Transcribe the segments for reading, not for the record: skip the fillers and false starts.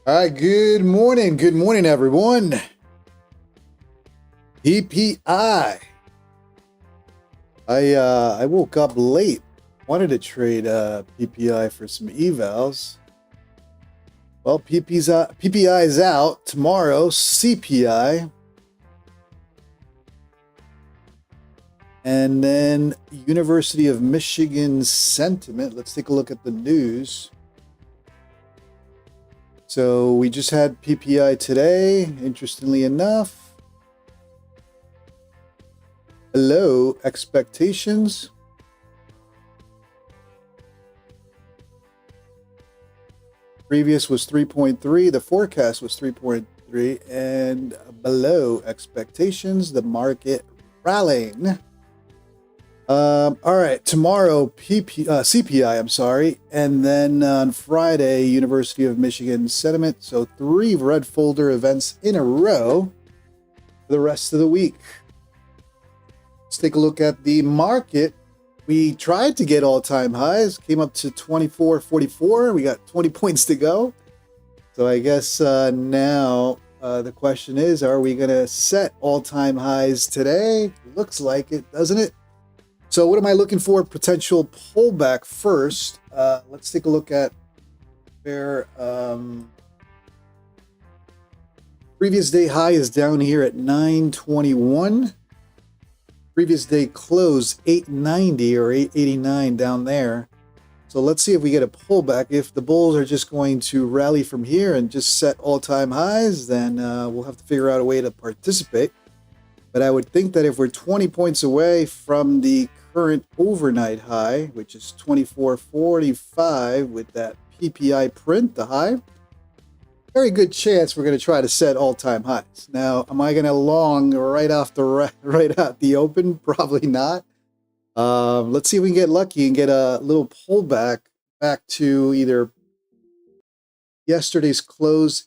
All right, good morning. Good morning, everyone. PPI. I woke up late. Wanted to trade PPI for some evals. Well, PPI is out tomorrow. CPI. And then University of Michigan sentiment. Let's take a look at the news. So we just had PPI today, interestingly enough. Below expectations. Previous was 3.3, the forecast was 3.3, and below expectations, the market rallying. All right, tomorrow CPI, I'm sorry, and then on Friday, University of Michigan sentiment. So 3 red folder events in a row for the rest of the week. Let's take a look at the market. We tried to get all-time highs, came up to 24.44. We got 20 points to go. So I guess now the question is, are we going to set all-time highs today? Looks like it, doesn't it? So what am I looking for? Potential pullback first. Let's take a look at where previous day high is down here at 921. Previous day close 890 or 889 down there. So let's see if we get a pullback. If the bulls are just going to rally from here and just set all-time highs, then we'll have to figure out a way to participate. But I would think that if we're 20 points away from the current overnight high, which is 24.45 with that PPI print, the high, very good chance we're going to try to set all-time highs. Now, am I going to long right out the open? Probably not. Let's see if we can get lucky and get a little pullback back to either yesterday's close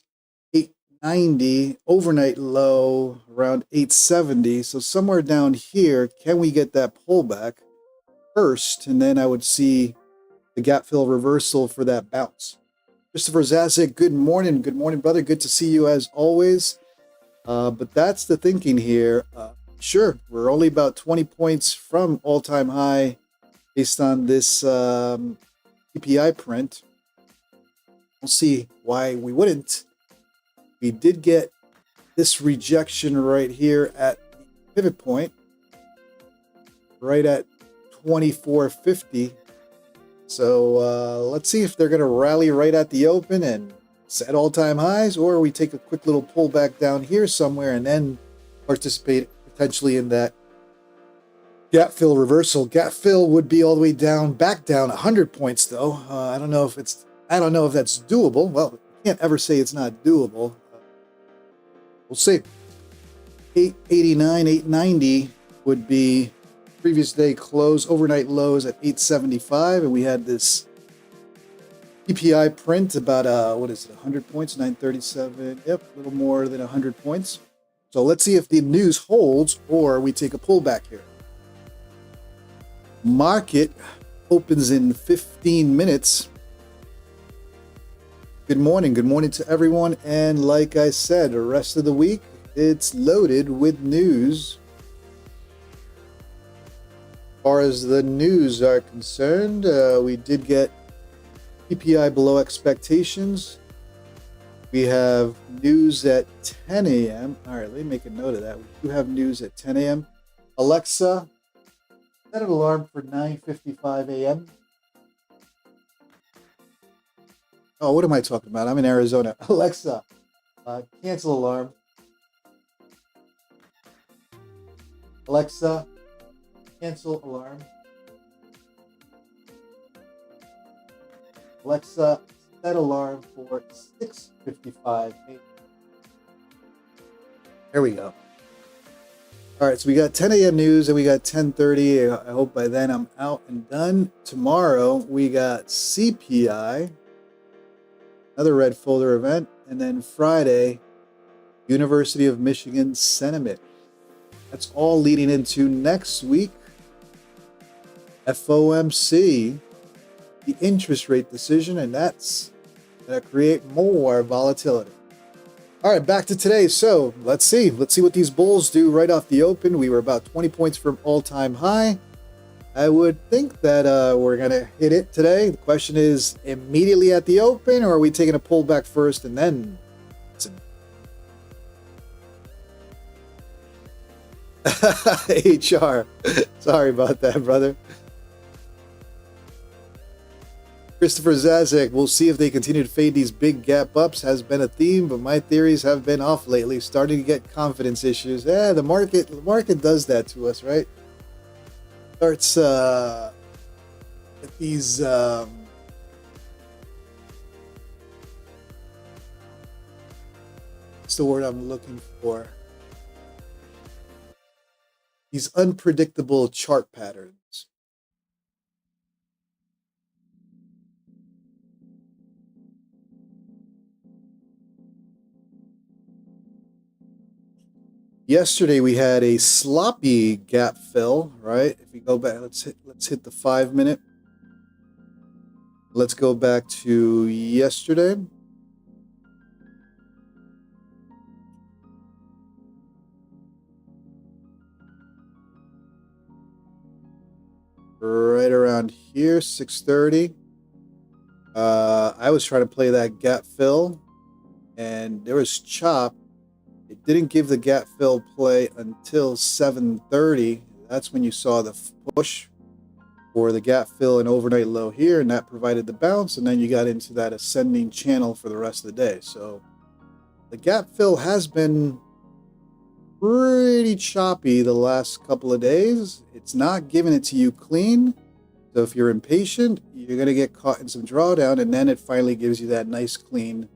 890, overnight low around 870. So somewhere down here, can we get that pullback first? And then I would see the gap fill reversal for that bounce. Christopher Zasek, good morning. Good morning, brother. Good to see you as always. But that's the thinking here. Sure, we're only about 20 points from all-time high based on this PPI print. We'll see why we wouldn't. We did get this rejection right here at the pivot point, right at 24.50. So let's see if they're going to rally right at the open and set all-time highs, or we take a quick little pullback down here somewhere and then participate potentially in that gap fill reversal. Gap fill would be all the way down, back down 100 points though. I don't know if that's doable. Well, you can't ever say it's not doable. We'll see. 889, 890 would be previous day close, overnight lows at 875, and we had this PPI print about 100 points, 937. Yep, a little more than 100 points. So let's see if the news holds or we take a pullback here. Market opens in 15 minutes. Good morning to everyone, and like I said, the rest of the week it's loaded with news. As far as the news are concerned, we did get PPI below expectations. We have news at 10 a.m. All right, let me make a note of that. We do have news at 10 a.m. Alexa, set an alarm for 9:55 a.m. Oh, what am I talking about? I'm in Arizona. Alexa, cancel alarm. Alexa, cancel alarm. Alexa, set alarm for 6:55 a.m. There we go. All right, so we got 10 a.m. news and we got 10:30. I hope by then I'm out and done. Tomorrow we got CPI, another red folder event, and then Friday, University of Michigan sentiment. That's all leading into next week. FOMC, the interest rate decision, and that's Gonna create more volatility. All right, back to today. So let's see what these bulls do right off the open. We were about 20 points from all-time high. I would think that we're gonna hit it today. The question is, immediately at the open, or are we taking a pullback first and then? HR, sorry about that, brother. Christopher Zazek, we'll see if they continue to fade these big gap ups. Has been a theme, but my theories have been off lately. Starting to get confidence issues. Yeah, the market does that to us, right? Starts with these what's the word I'm looking for? These unpredictable chart patterns. Yesterday we had a sloppy gap fill, right? If we go back, let's hit the 5 minute. Let's go back to yesterday. Right around here, 6:30. I was trying to play that gap fill, and there was chop. It didn't give the gap fill play until 7:30. That's when you saw the push for the gap fill and overnight low here, and that provided the bounce, and then you got into that ascending channel for the rest of the day. So the gap fill has been pretty choppy the last couple of days. It's not giving it to you clean. So if you're impatient, you're going to get caught in some drawdown, and then it finally gives you that nice clean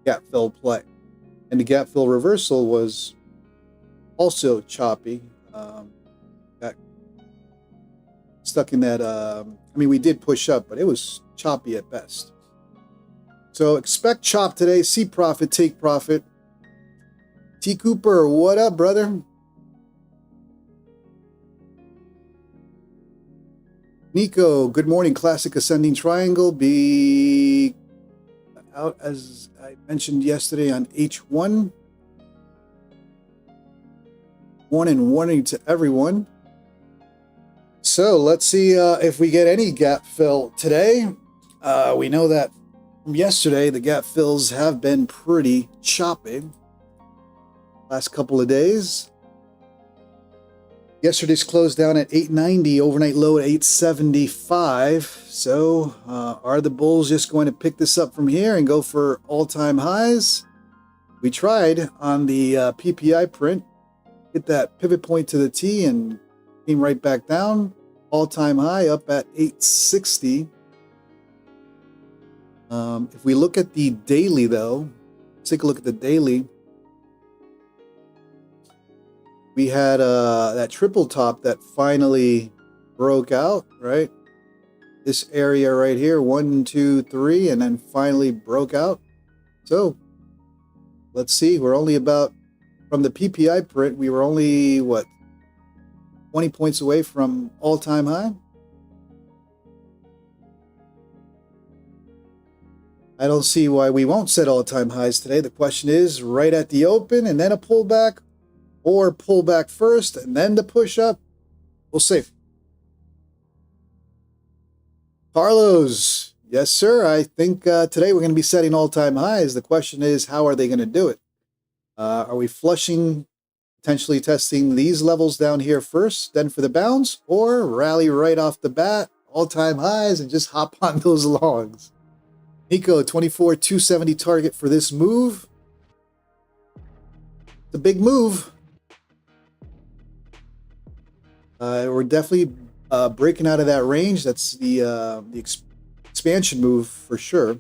gap fill play. And the gap fill reversal was also choppy. Got stuck in that. I mean, we did push up, but it was choppy at best. So expect chop today. See profit, take profit. T. Cooper, what up, brother? Nico, good morning. Classic ascending triangle. Be out as I mentioned yesterday on H1. Warning to everyone. So let's see if we get any gap fill today. We know that from yesterday the gap fills have been pretty choppy last couple of days. Yesterday's closed down at 890, overnight low at 875. So are the bulls just going to pick this up from here and go for all-time highs? We tried on the PPI print, hit that pivot point to the T and came right back down. All-time high up at 860. If we look at the daily though, let's take a look at the daily. We had that triple top that finally broke out, right? This area right here, 1, 2, 3, and then finally broke out. So let's see, we're only about, from the PPI print, we were only, what, 20 points away from all-time high? I don't see why we won't set all-time highs today. The question is, right at the open and then a pullback, or pull back first and then the push up. We'll see. Carlos, yes, sir. I think today we're going to be setting all-time highs. The question is, how are they going to do it? Are we flushing, potentially testing these levels down here first, then for the bounce, or rally right off the bat, all-time highs, and just hop on those longs? Nico, 24,270 target for this move. It's a big move. We're definitely breaking out of that range. That's the expansion move for sure.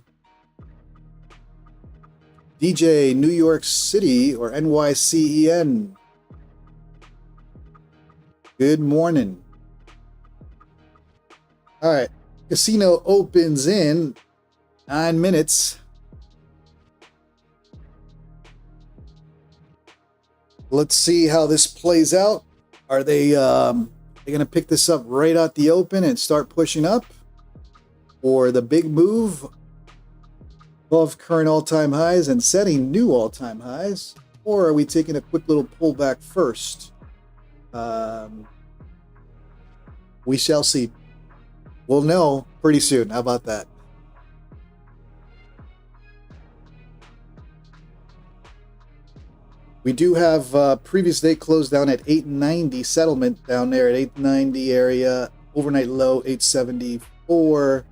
DJ, New York City or NYCEN. Good morning. All right, casino opens in 9 minutes. Let's see how this plays out. Are they going to pick this up right at the open and start pushing up? Or the big move above current all-time highs and setting new all-time highs? Or are we taking a quick little pullback first? We shall see. We'll know pretty soon. How about that? We do have previous day closed down at 890, settlement down there at 890 area, overnight low 874,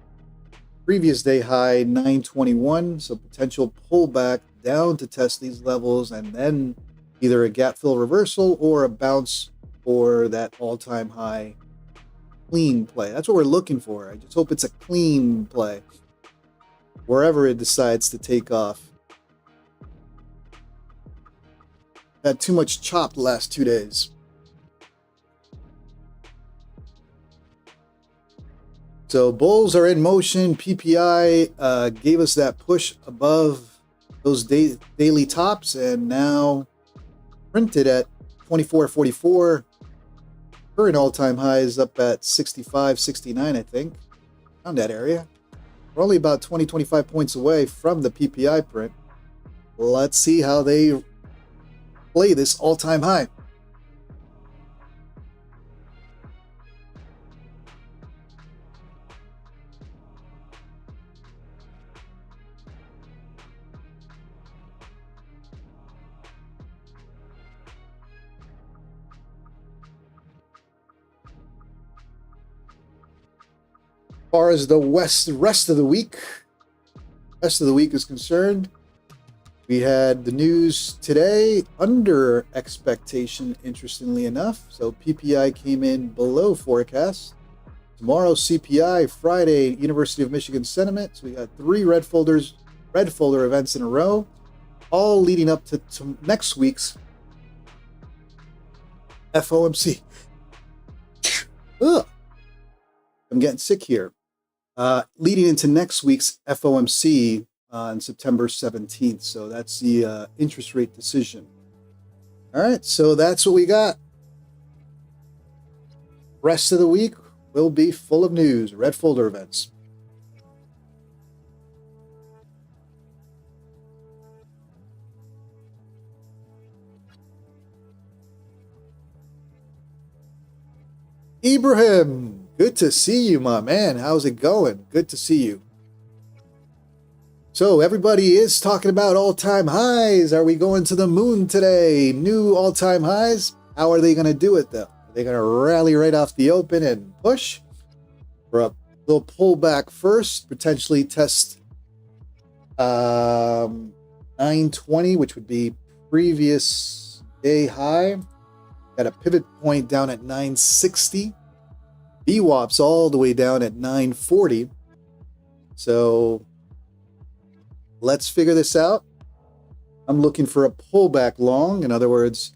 previous day high 921, so potential pullback down to test these levels and then either a gap fill reversal or a bounce for that all-time high clean play. That's what we're looking for. I just hope it's a clean play wherever it decides to take off. Had too much chop the last 2 days. So bulls are in motion. PPI gave us that push above those daily tops and now printed at 24.44. Current all-time high is up at 65, 69, I think, around that area. We're only about 20, 25 points away from the PPI print. Let's see how they play this all-time high. As far as the rest of the week is concerned, we had the news today under expectation, interestingly enough. So PPI came in below forecast. Tomorrow CPI, Friday University of Michigan sentiment. So we got 3 red folder events in a row, all leading up to next week's FOMC. Ugh. I'm getting sick here. Leading into next week's FOMC on September 17th. So that's the interest rate decision. All right, so that's what we got. Rest of the week will be full of news, red folder events. Ibrahim, good to see you, my man. How's it going? Good to see you. So everybody is talking about all-time highs. Are we going to the moon today? New all-time highs? How are they going to do it, though? Are they going to rally right off the open and push? For a little pullback first, potentially test 920, which would be previous day high. Got a pivot point down at 960. VWAP's all the way down at 940. So let's figure this out. I'm looking for a pullback long. In other words,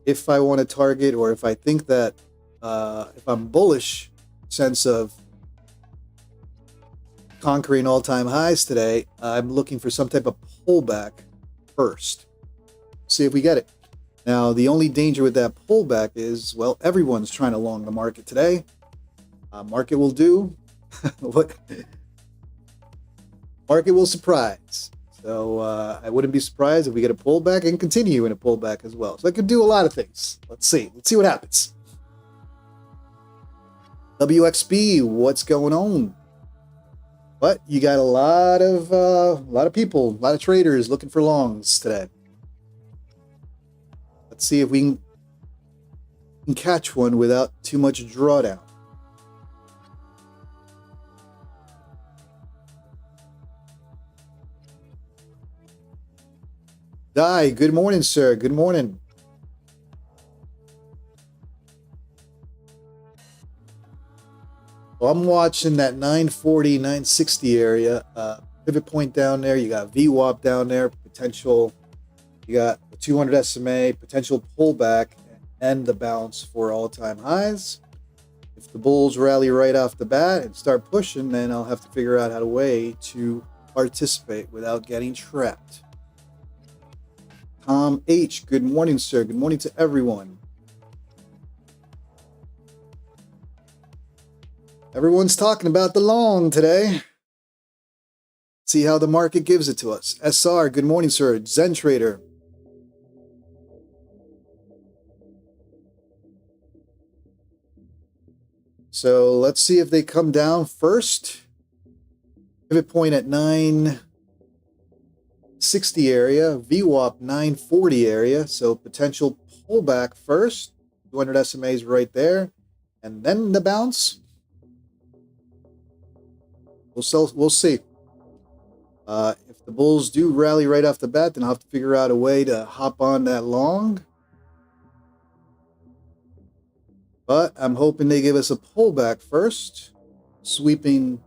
if I want to target or if I think that if I'm bullish, sense of conquering all-time highs today, I'm looking for some type of pullback first. See if we get it. Now, the only danger with that pullback is, well, everyone's trying to long the market today. Market will do what market will surprise. So I wouldn't be surprised if we get a pullback and continue in a pullback as well. So I could do a lot of things. Let's see what happens. WXB, what's going on? But you got a lot of people, a lot of traders looking for longs today. Let's see if we can catch one without too much drawdown. Di, good morning, sir. Good morning. Well, I'm watching that 940, 960 area. Pivot point down there. You got VWAP down there. Potential. You got the 200 SMA. Potential pullback and the bounce for all-time highs. If the bulls rally right off the bat and start pushing, then I'll have to figure out how to way to participate without getting trapped. Tom H, good morning, sir. Good morning to everyone. Everyone's talking about the long today. Let's see how the market gives it to us. SR, good morning, sir. Zen Trader. So let's see if they come down first. Pivot point at 960 area, VWAP 940 area. So potential pullback first. 200 SMAs right there. And then the bounce. We'll see. If the bulls do rally right off the bat, then I'll have to figure out a way to hop on that long. But I'm hoping they give us a pullback first. Sweeping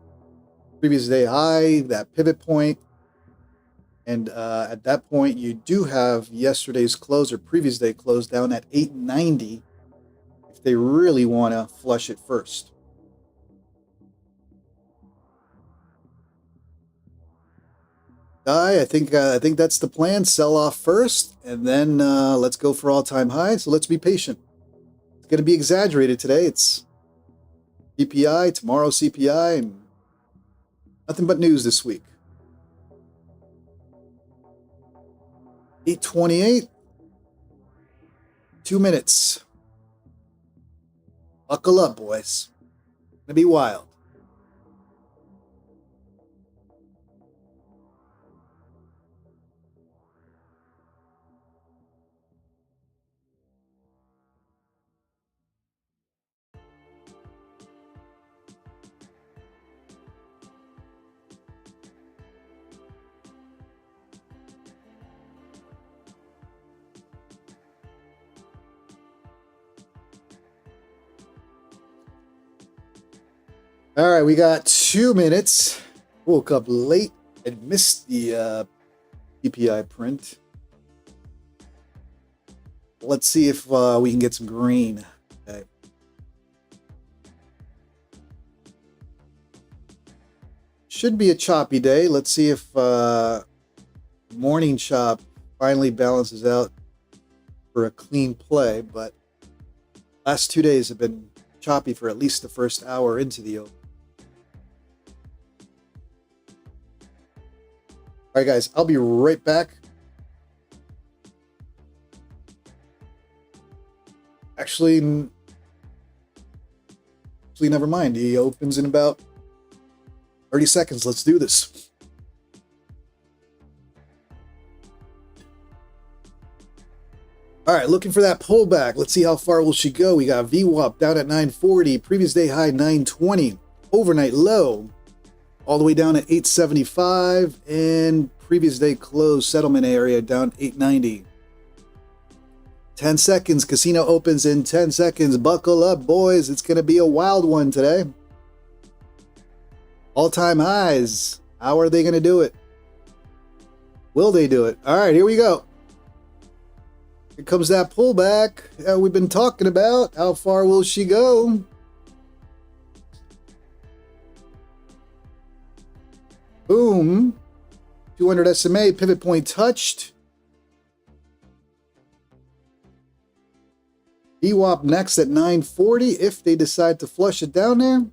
previous day high, that pivot point. And at that point, you do have yesterday's close or previous day close down at 890 if they really want to flush it first. I think that's the plan. Sell off first, and then let's go for all-time high. So let's be patient. It's going to be exaggerated today. It's CPI, tomorrow CPI, and nothing but news this week. 8:28. 2 minutes. Buckle up, boys. It's going to be wild. All right, we got 2 minutes. Woke up late and missed the CPI print. Let's see if we can get some green. Okay. Should be a choppy day. Let's see if morning chop finally balances out for a clean play. But last 2 days have been choppy for at least the first hour into the open. All right, guys, I'll be right back. Actually, never mind. He opens in about 30 seconds. Let's do this. All right, looking for that pullback. Let's see how far will she go. We got VWAP down at 940, previous day high 920, overnight low all the way down at 875, and previous day close settlement area down 890. 10 seconds. Casino opens in 10 seconds. Buckle up, boys. It's going to be a wild one today. All-time highs. How are they going to do it? Will they do it? All right, here we go. Here comes that pullback that we've been talking about. How far will she go? Boom. 200 SMA, pivot point touched. VWAP next at 940 if they decide to flush it down there.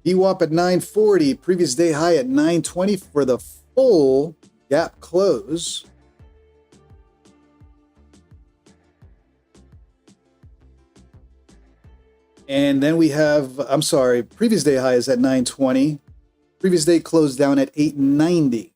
VWAP at 940, previous day high at 920 for the full gap close. And then we have, I'm sorry, previous day high is at 920. Previous day closed down at 890.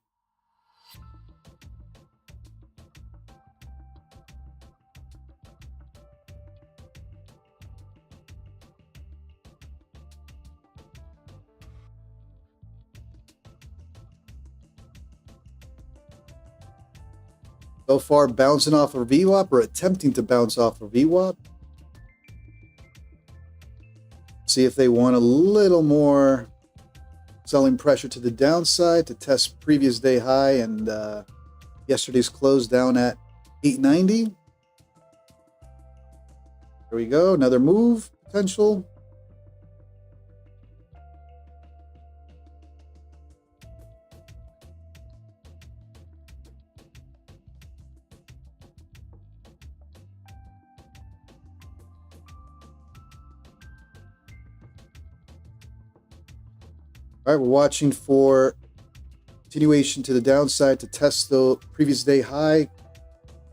So far, bouncing off of VWAP or attempting to bounce off of VWAP. See if they want a little more selling pressure to the downside to test previous day high and yesterday's close down at 890. There we go. Another move potential. All right, we're watching for continuation to the downside to test the previous day high,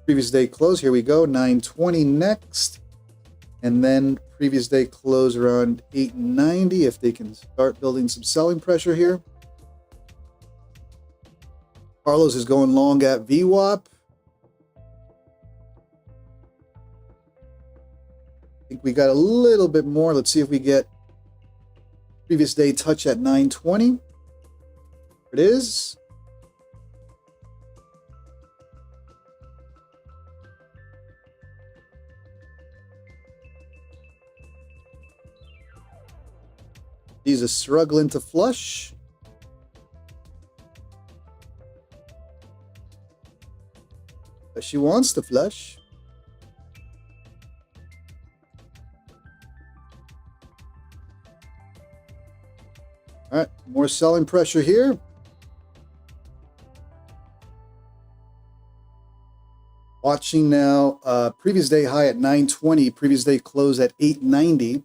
previous day close. Here we go, 920 next. And then previous day close around 890 if they can start building some selling pressure here. Carlos is going long at VWAP. I think we got a little bit more. Let's see if we get previous day touch at 920. There it is. These are struggling to flush. But she wants to flush. All right, more selling pressure here. Watching now, previous day high at 920, previous day close at 890.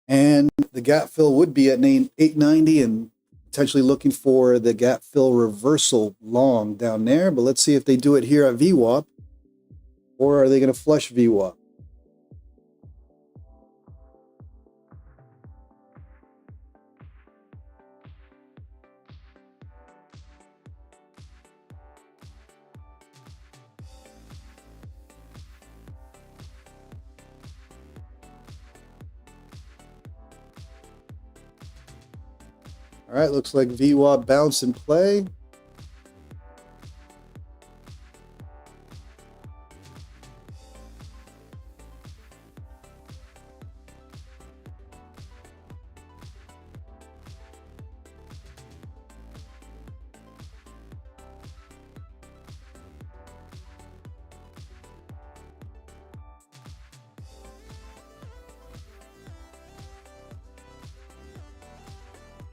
And the gap fill would be at 890 and potentially looking for the gap fill reversal long down there. But let's see if they do it here at VWAP, or are they going to flush VWAP? All right, looks like VWAP bounce and play.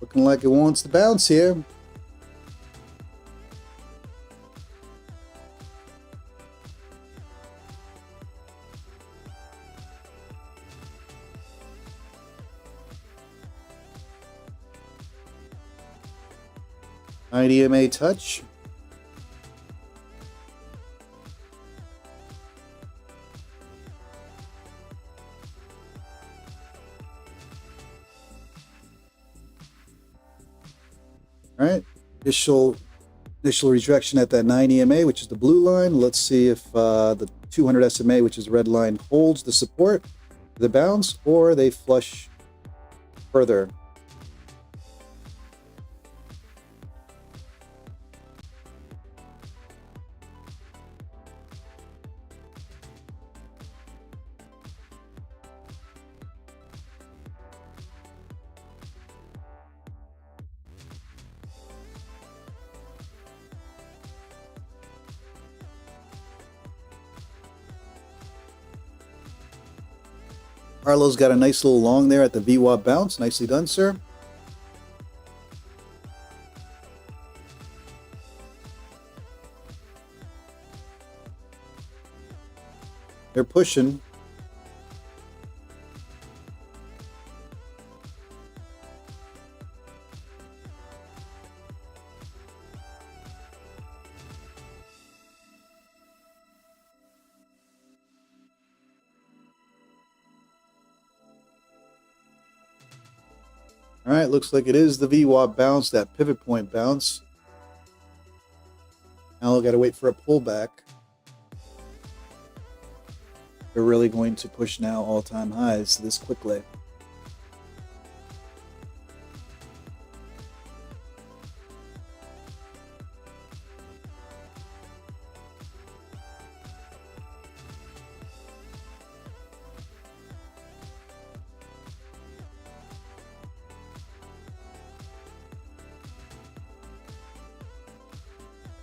Looking like it wants to bounce here. IDMA touch. All right, initial rejection at that 9 EMA, which is the blue line. Let's see if the 200 SMA, which is the red line, holds the support, the bounce, or they flush further. Carlos got a nice little long there at the VWAP bounce. Nicely done, sir. They're pushing. All right, looks like it is the VWAP bounce, that pivot point bounce. Now I've got to wait for a pullback. They're really going to push now all-time highs this quickly.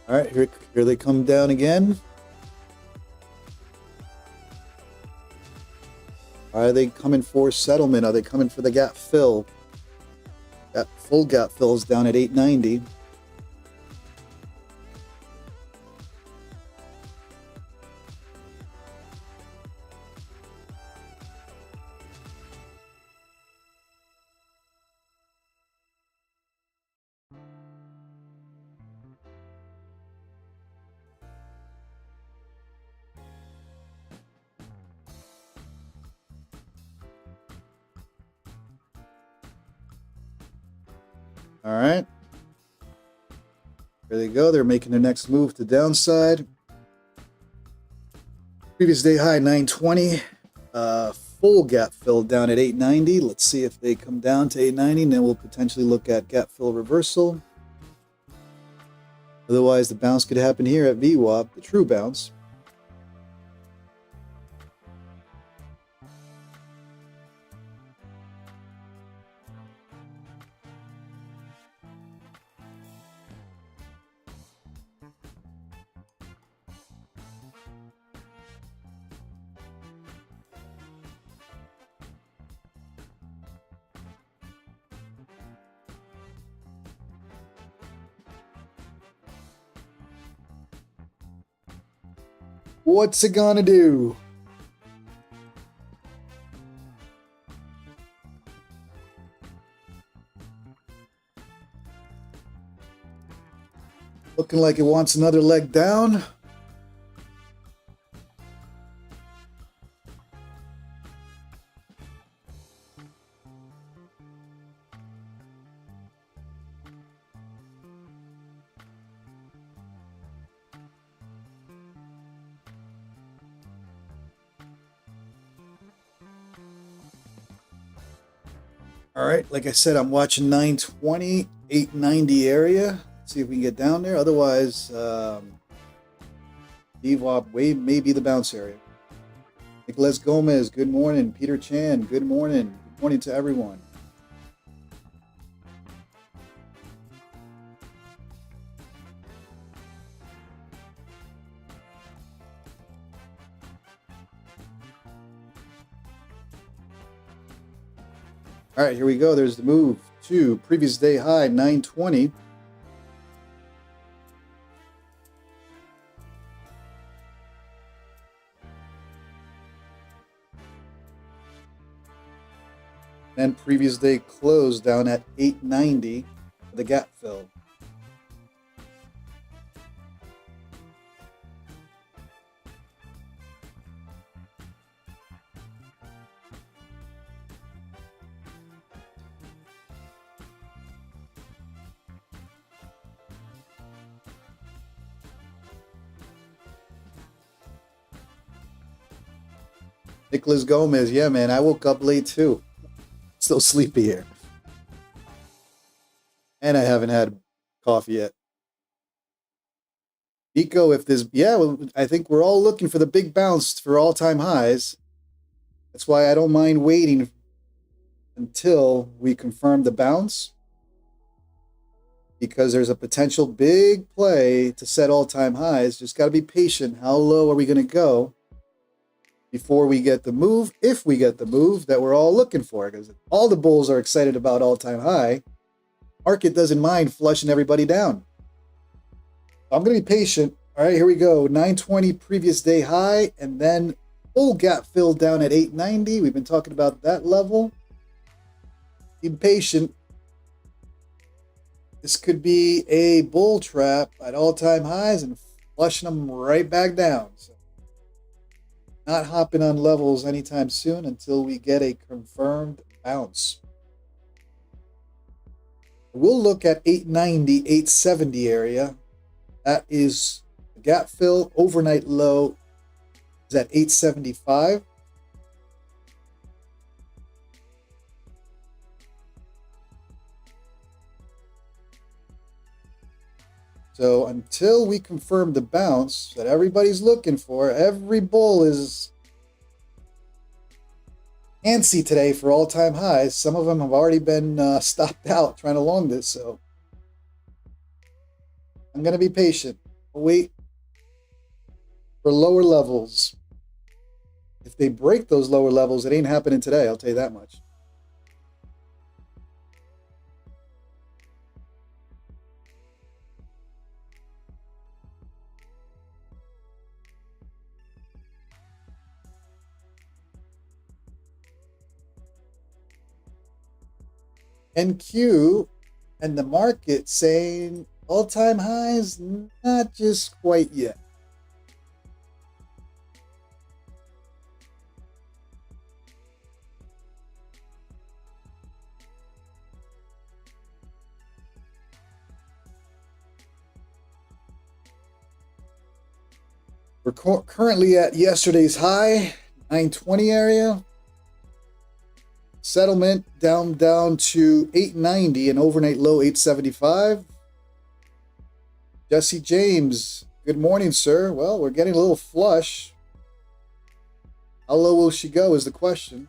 All right, here they come down again. Are they coming for settlement? Are they coming for the gap fill? That full gap fill is down at 890. All right. There they go. They're making their next move to downside. Previous day high 920. Full gap fill down at 890. Let's see if they come down to 890, and then we'll potentially look at gap fill reversal. Otherwise, the bounce could happen here at VWAP, the true bounce. What's it gonna do? Looking like it wants another leg down. All right, like I said, I'm watching 920, 890 area. Let's see if we can get down there. Otherwise, VWAP wave may be the bounce area. Nicholas Gomez, good morning. Peter Chan, good morning. Good morning to everyone. All right, here we go. There's the move to previous day high, 920. And previous day closed down at 890 for the gap fill. Nicholas Gomez, yeah, man, I woke up late too. Still sleepy here. And I haven't had coffee yet. Nico, if this, yeah, well, I think we're all looking for the big bounce for all-time highs. That's why I don't mind waiting until we confirm the bounce, because there's a potential big play to set all-time highs. Just got to be patient. How low are we going to go before we get the move, if we get the move that we're all looking for? Because all the bulls are excited about all-time high. Market doesn't mind flushing everybody down. I'm going to be patient. All right, here we go. 920 previous day high, and then full gap filled down at 890. We've been talking about that level. Be patient. This could be a bull trap at all-time highs and flushing them right back down. So not hopping on levels anytime soon until we get a confirmed bounce. We'll look at 890, 870 area. That is the gap fill. Overnight low is at 875. So until we confirm the bounce that everybody's looking for, every bull is antsy today for all-time highs. Some of them have already been stopped out trying to long this, so I'm going to be patient. I'll wait for lower levels. If they break those lower levels, it ain't happening today, I'll tell you that much. NQ and the market saying all-time highs, not just quite yet. We're currently at yesterday's high, 920 area. Settlement down to 890 and overnight low 875. Jesse James, good morning, sir. Well, we're getting a little flush. How low will she go is the question.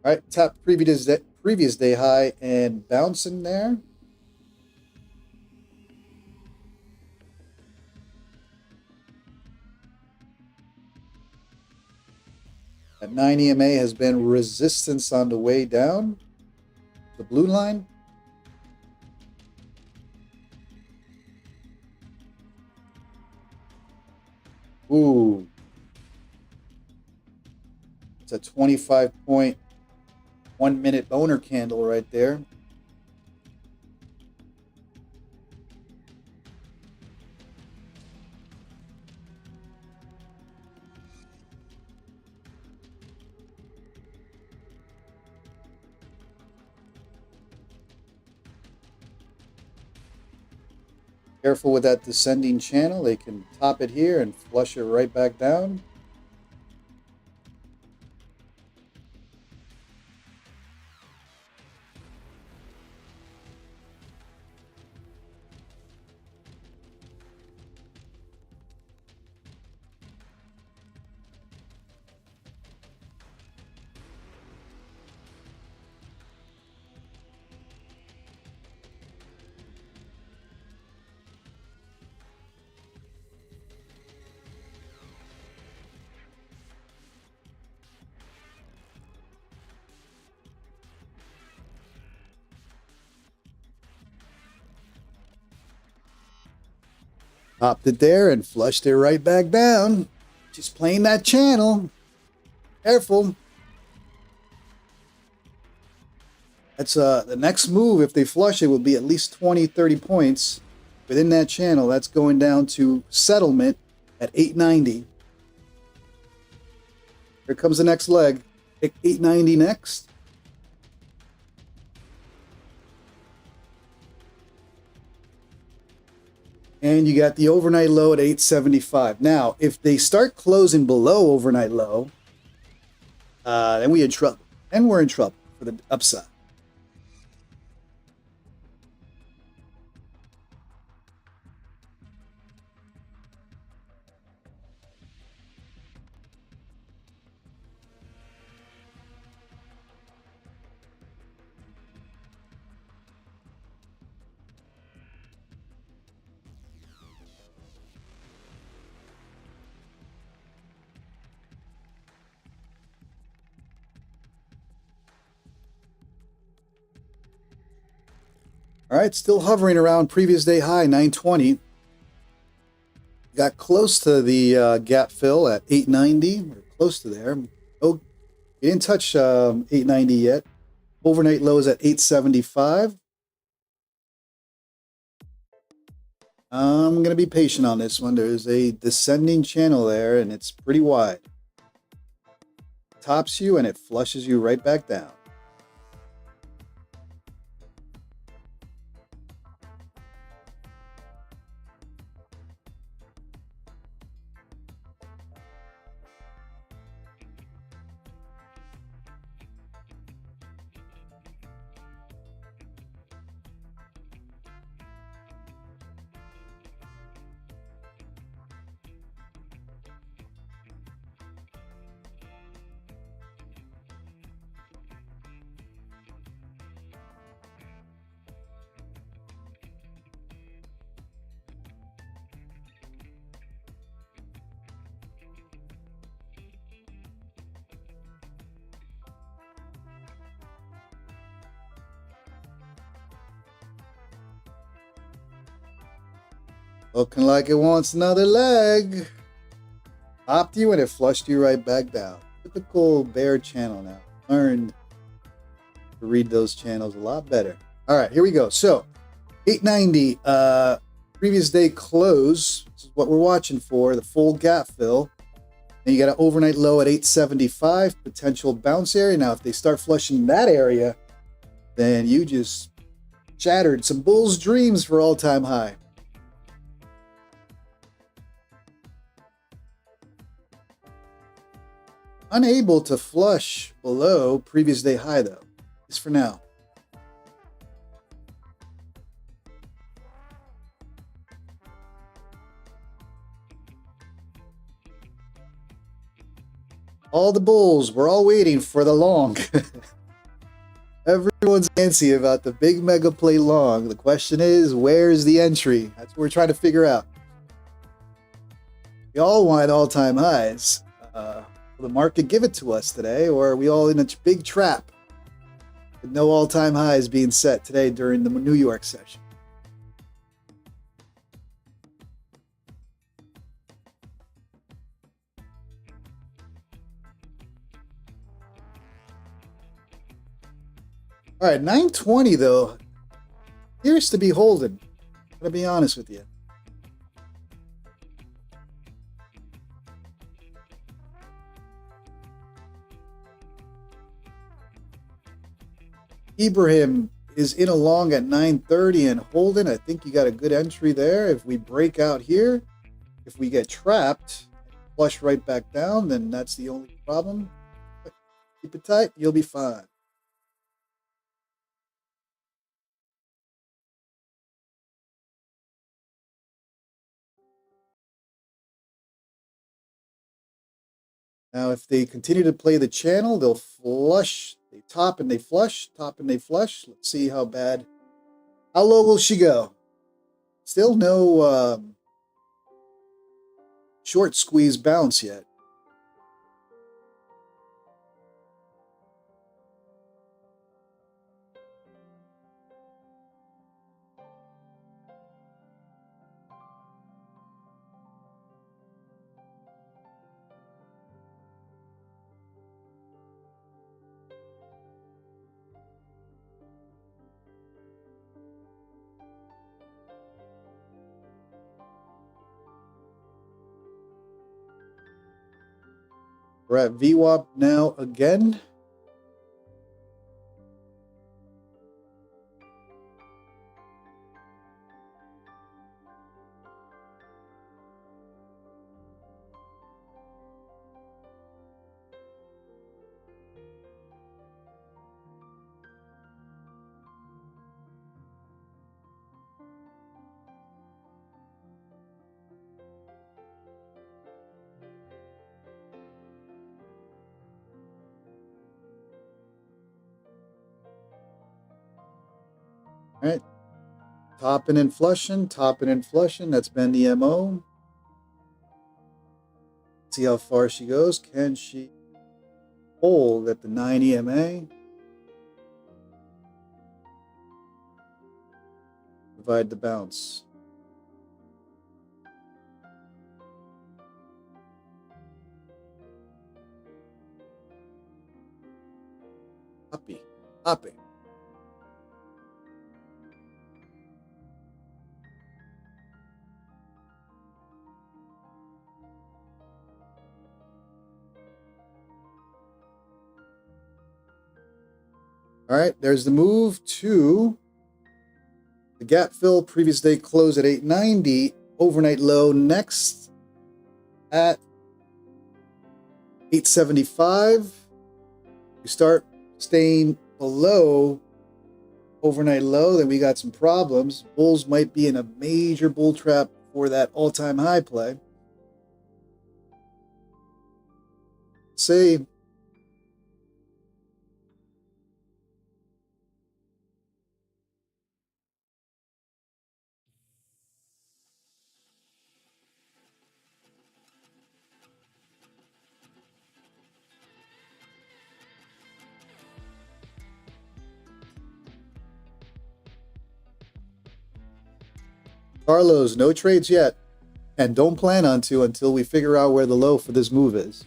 All right, top previous day high and bouncing there. At 9 EMA has been resistance on the way down. The blue line. Ooh. It's a 25-point 1-minute boner candle right there. Careful with that descending channel. They can top it here and flush it right back down. Popped it there and flushed it right back down. Just playing that channel. Careful. That's the next move, if they flush it, will be at least 20, 30 points within that channel. That's going down to settlement at 890. Here comes the next leg. Pick 890 next. And you got the overnight low at 875. Now, if they start closing below overnight low, then we're in trouble. And we're in trouble for the upside. All right, still hovering around previous day high, 920. Got close to the gap fill at 890. We're close to there. Oh, we didn't touch 890 yet. Overnight low is at 875. I'm going to be patient on this one. There's a descending channel there, and it's pretty wide. Tops you, and it flushes you right back down. Looking like it wants another leg. Popped you and it flushed you right back down. Typical bear channel now. Learned to read those channels a lot better. All right, here we go. So 890, previous day close. This is what we're watching for, the full gap fill. And you got an overnight low at 875, potential bounce area. Now, if they start flushing that area, then you just shattered some bull's dreams for all-time high. Unable to flush below previous day high, though. Just for now. All the bulls, we're all waiting for the long. Everyone's antsy about the big mega play long. The question is, where's the entry? That's what we're trying to figure out. We all want all-time highs. Will the market give it to us today, or are we all in a big trap with no all-time highs being set today during the New York session? All right, 920 though appears to be holding. I'm gonna be honest with you. Ibrahim is in a long at 930 and holding. I think you got a good entry there. If we break out here, if we get trapped, flush right back down, then that's the only problem. But keep it tight, you'll be fine. Now, if they continue to play the channel, they'll flush. They top and they flush, top and they flush. Let's see how bad. How low will she go? Still no short squeeze bounce yet. We're at VWAP now again. All right, topping and flushing, topping and flushing. That's been the MO. See how far she goes. Can she hold at the 9 EMA? Provide the bounce. Hopping. All right, there's the move to the gap fill. Previous day close at 890. Overnight low next at 875. We start staying below overnight low, then we got some problems. Bulls might be in a major bull trap for that all-time high play. Say Carlos, no trades yet. and don't plan on to until we figure out where the low for this move is.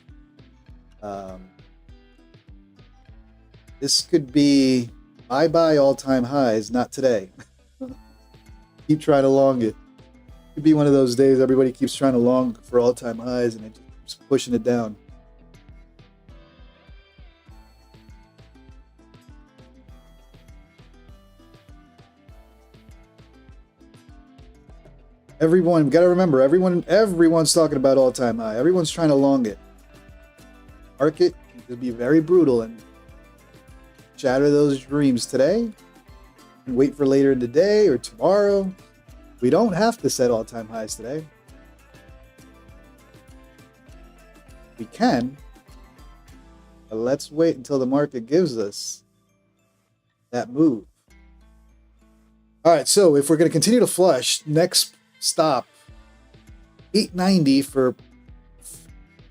This could be bye-bye all-time highs, not today. Keep trying to long it. Could be one of those days everybody keeps trying to long for all-time highs and it just keeps pushing it down. Everyone, we got to remember, everyone's talking about all-time high. Everyone's trying to long it. Market can be very brutal and shatter those dreams today and wait for later in the day or tomorrow. We don't have to set all-time highs today. We can, but let's wait until the market gives us that move. All right, so if we're going to continue to flush, next stop 890 for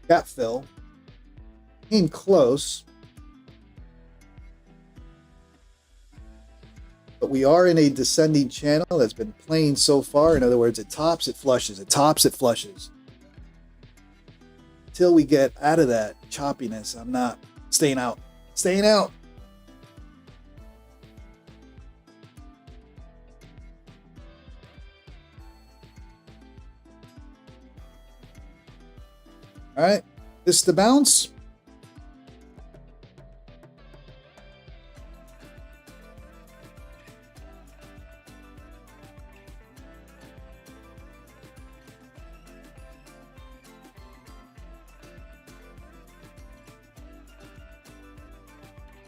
gap fill. Came close, but we are in a descending channel that's been playing so far. In other words, it tops, it flushes, it tops, it flushes. Until we get out of that choppiness, I'm not staying out. Staying out. All right, this is the bounce.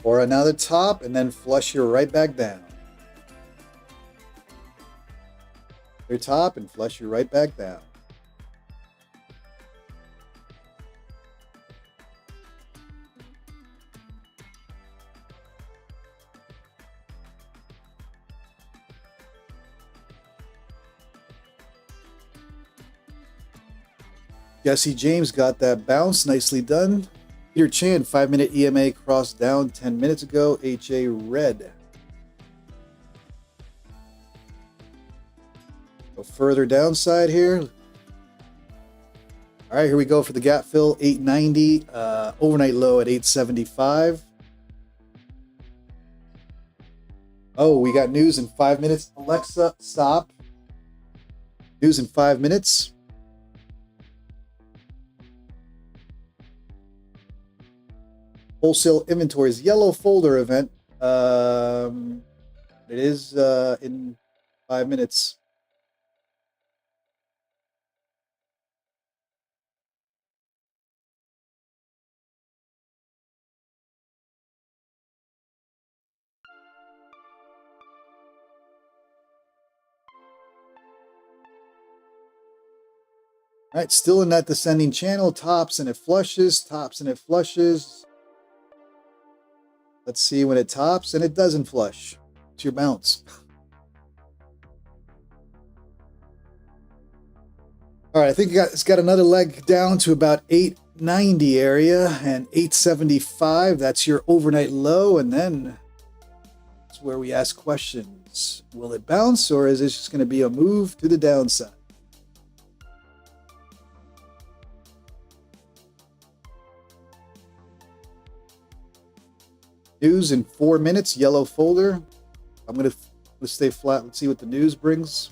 Or another top and then flush you right back down. Your top and flush you right back down. Jesse James got that bounce. Nicely done. Peter Chan, 5-minute EMA crossed down 10 minutes ago. HA red. Go further downside here. All right, here we go for the gap fill. 890. Overnight low at 875. Oh, we got news in 5 minutes. Alexa, stop. News in 5 minutes. Wholesale inventories yellow folder event. It is in 5 minutes. All right, still in that descending channel. Tops and it flushes. Tops and it flushes. Let's see when it tops and it doesn't flush. It's your bounce. All right, I think it's got another leg down to about 890 area and 875. That's your overnight low. And then it's where we ask questions. Will it bounce or is this just going to be a move to the downside? News in 4 minutes, yellow folder. I'm going to stay flat. Let's see what the news brings.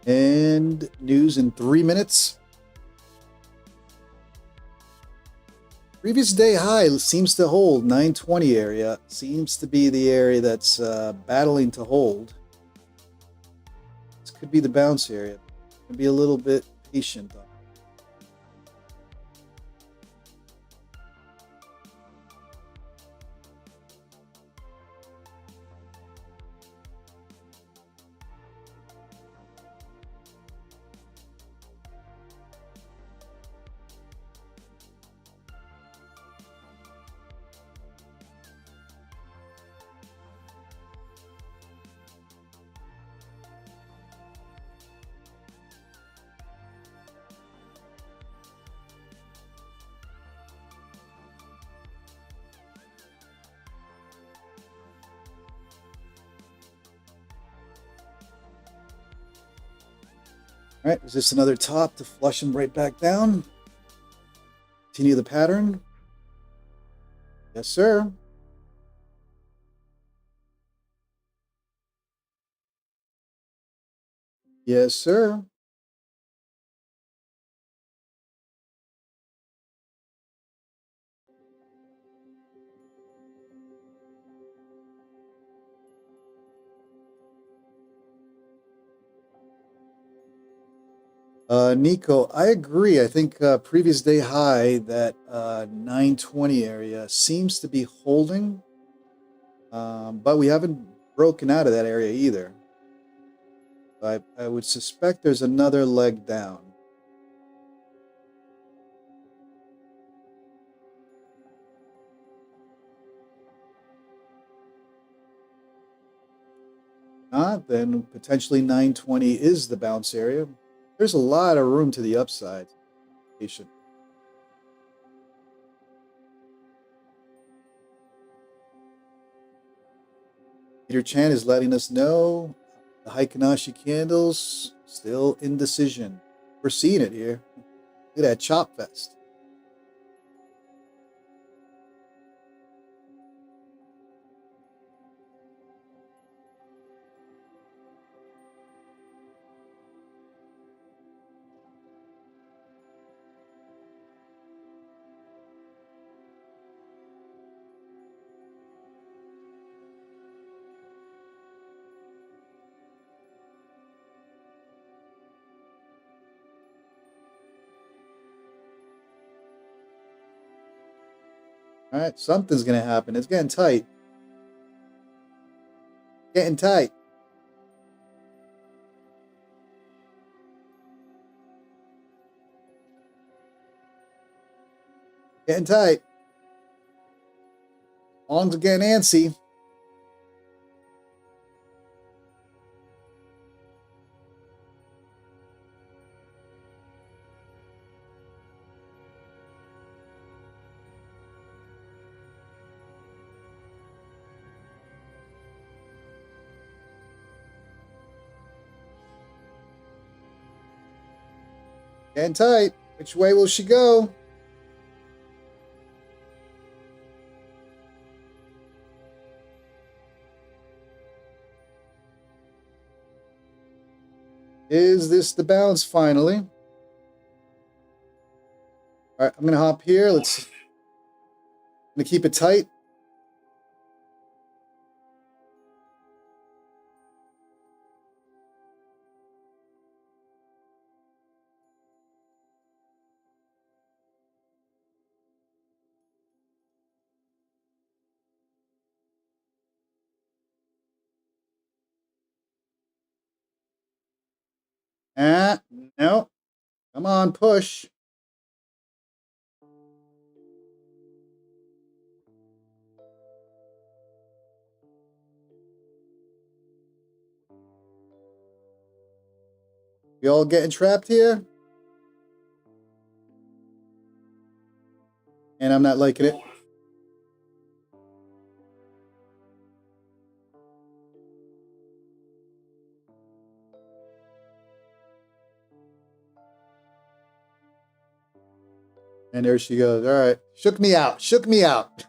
And news in 3 minutes. Previous day high seems to hold. 920 area seems to be the area that's battling to hold. This could be the bounce area. And be a little bit patient on it. All right, is this another top to flush them right back down? Continue the pattern. Yes, sir. Yes, sir. Nico, I agree. I think previous day high, that 920 area seems to be holding, but we haven't broken out of that area either. I would suspect there's another leg down. Not, then potentially 920 is the bounce area. There's a lot of room to the upside. Patient. Peter Chan is letting us know the Heikinashi candles still indecision. We're seeing it here. Look at that chop fest. All right, something's going to happen. It's getting tight. Getting tight. Getting tight. Longs are getting antsy. Getting tight. Which way will she go? Is this the bounce finally? All right, I'm going to hop here. I'm going to keep it tight. No. Come on, push. We all getting trapped here? And I'm not liking it. And there she goes. All right. Shook me out. Shook me out.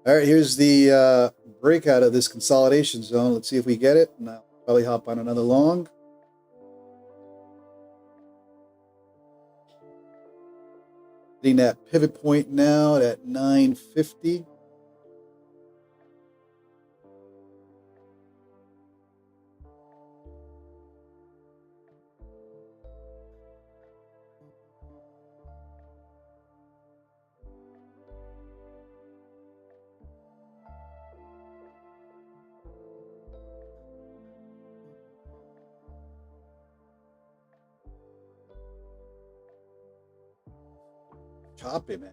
All right, here's the breakout of this consolidation zone. Let's see if we get it. And I'll probably hop on another long. Hitting that pivot point now at 950. Choppy, man.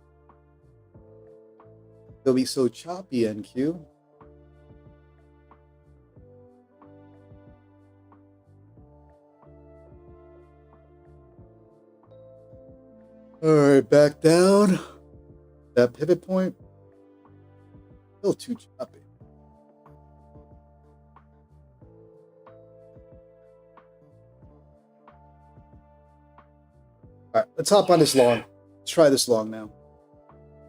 It'll be so choppy, NQ. All right, back down. That pivot point. Still too choppy. All right, let's hop on this long. Let's try this long now.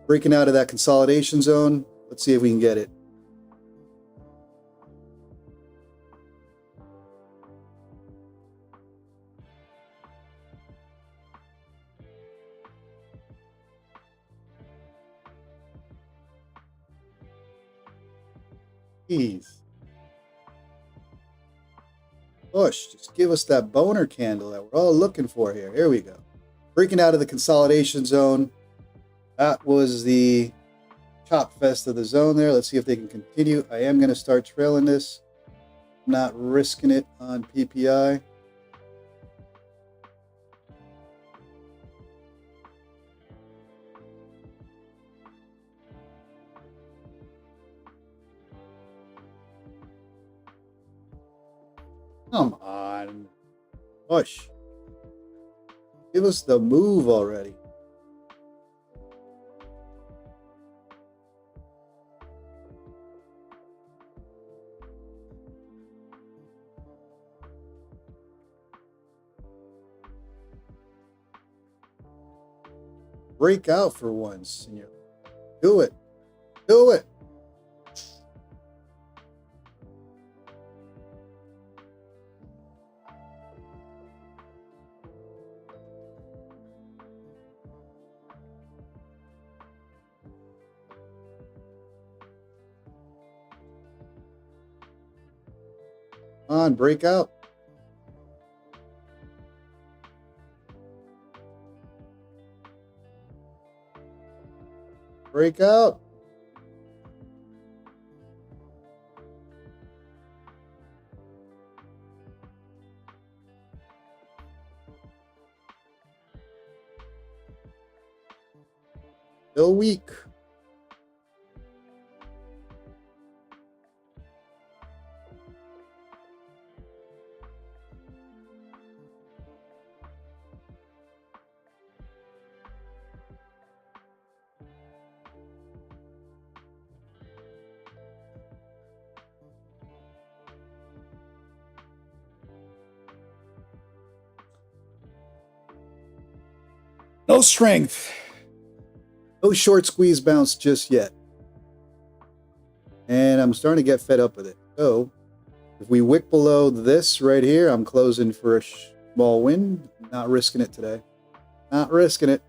Breaking out of that consolidation zone. Let's see if we can get it. Jeez. Push. Just give us that boner candle that we're all looking for here. Here we go. Breaking out of the consolidation zone. That was the chop fest of the zone there. Let's see if they can continue. I am going to start trailing this. Not risking it on PPI. Come on. Push. Give us the move already. Break out for once. And you do it. Do it. Come on, break out. Break out. Still weak. No strength. No short squeeze bounce just yet. And I'm starting to get fed up with it. So if we wick below this right here, I'm closing for a small win. Not risking it today. Not risking it.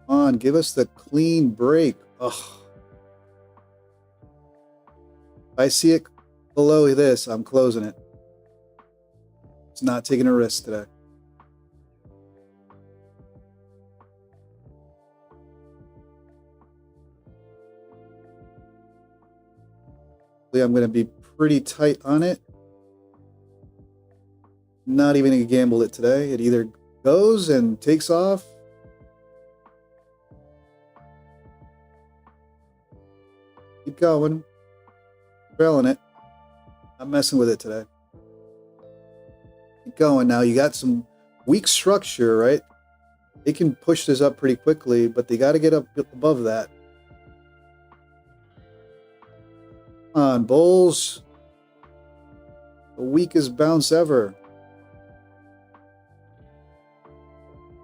Come on, give us the clean break. Ugh. If I see it below this, I'm closing it. It's not taking a risk today. I'm going to be pretty tight on it. Not even going to gamble it today. It either goes and takes off. Keep going. Trailing it. Not messing with it today. Keep going. Now you got some weak structure, right? They can push this up pretty quickly, but they got to get up above that. Come on, bulls. The weakest bounce ever.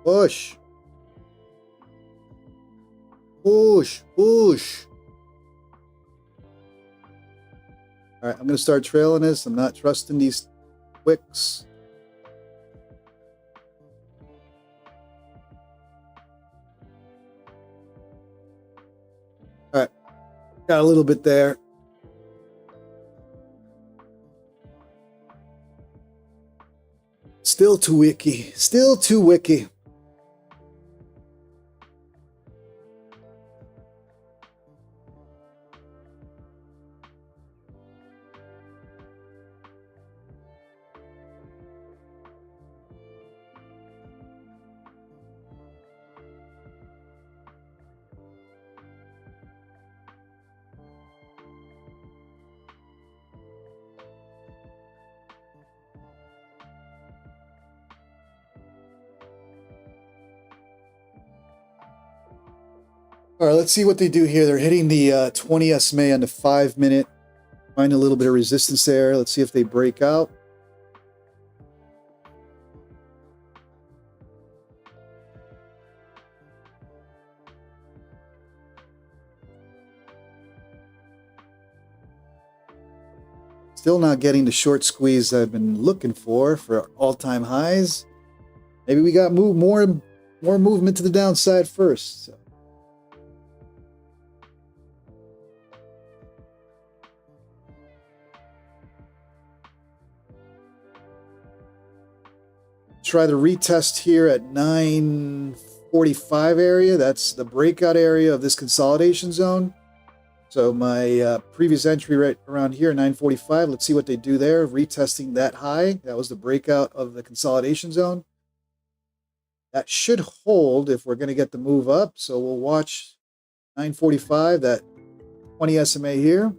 Push. Push. Push. All right, I'm going to start trailing this. I'm not trusting these wicks. All right, got a little bit there. Still too wicky. Still too wicky. All right, let's see what they do here. They're hitting the 20 SMA on the 5-minute. Find a little bit of resistance there. Let's see if they break out. Still not getting the short squeeze I've been looking for all-time highs. Maybe we got more movement to the downside first. So. Try the retest here at 945 area. That's the breakout area of this consolidation zone. So my previous entry right around here, 945. Let's see what they do there. Retesting that high. That was the breakout of the consolidation zone. That should hold if we're going to get the move up. So we'll watch 945, that 20 SMA here.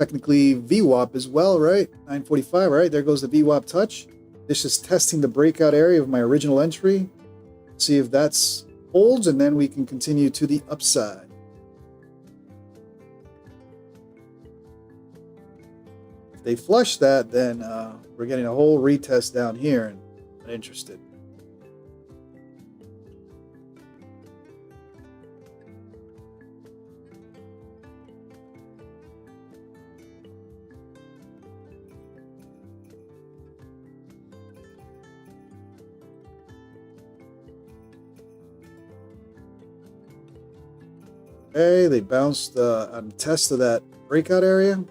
Technically VWAP as well, right? 945, right? There goes the VWAP touch. This is testing the breakout area of my original entry. See if that's holds, and then we can continue to the upside. If they flush that, then we're getting a whole retest down here, and I'm not interested. Okay, they bounced on the test of that breakout area,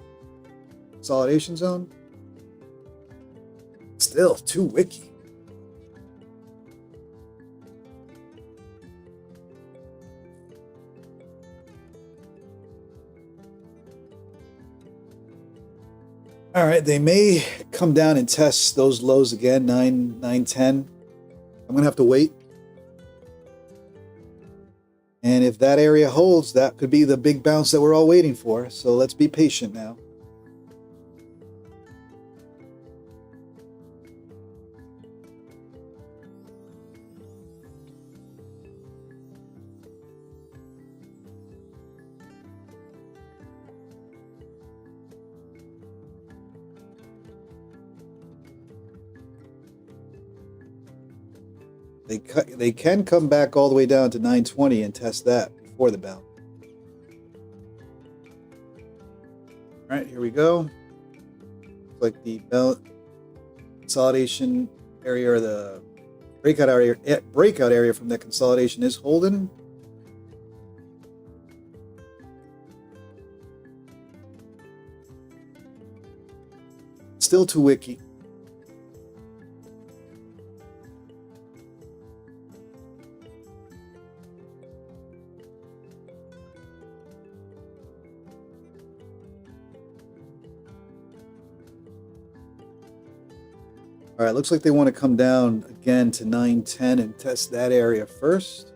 consolidation zone. Still too wicky. All right, they may come down and test those lows again, 910. I'm gonna have to wait. And if that area holds, that could be the big bounce that we're all waiting for. So let's be patient now. They can come back all the way down to 920 and test that before the bounce. All right, here we go. Looks like the consolidation area or the breakout area from that consolidation is holding. Still too wicky. All right, looks like they want to come down again to 910 and test that area first.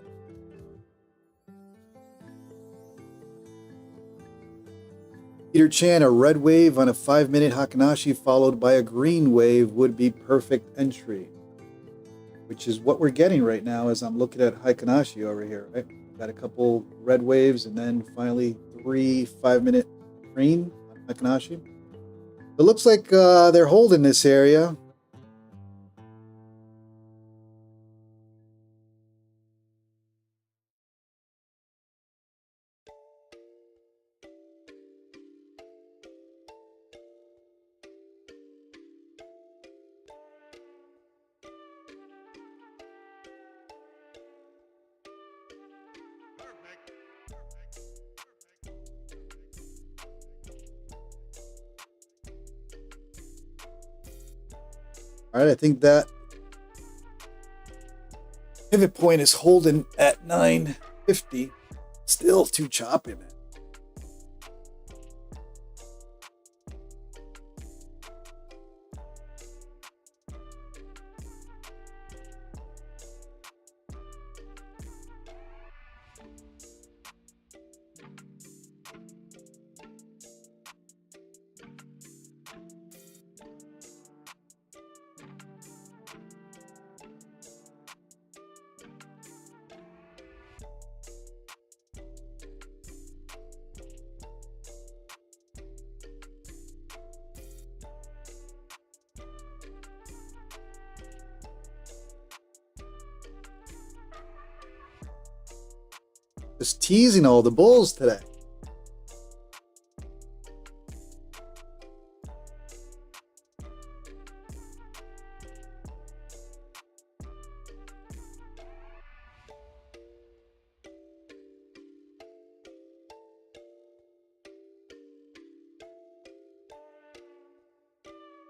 Peter Chan, a red wave on a 5-minute Hakanashi followed by a green wave would be perfect entry, which is what we're getting right now as I'm looking at Hakanashi over here, right? Got a couple red waves and then finally 3 5-minute green on Hakanashi. It looks like they're holding this area. All right, I think that pivot point is holding at 950. Still too choppy, man. Just teasing all the bulls today.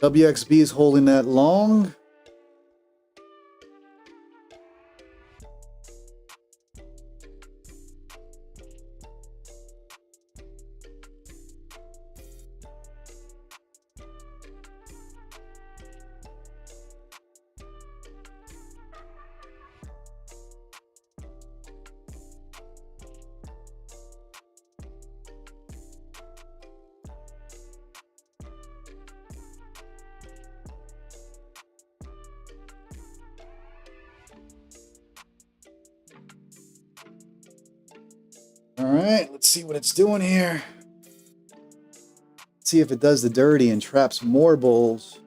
WXB is holding that long. All right, let's see what it's doing here. See if it does the dirty and traps more bulls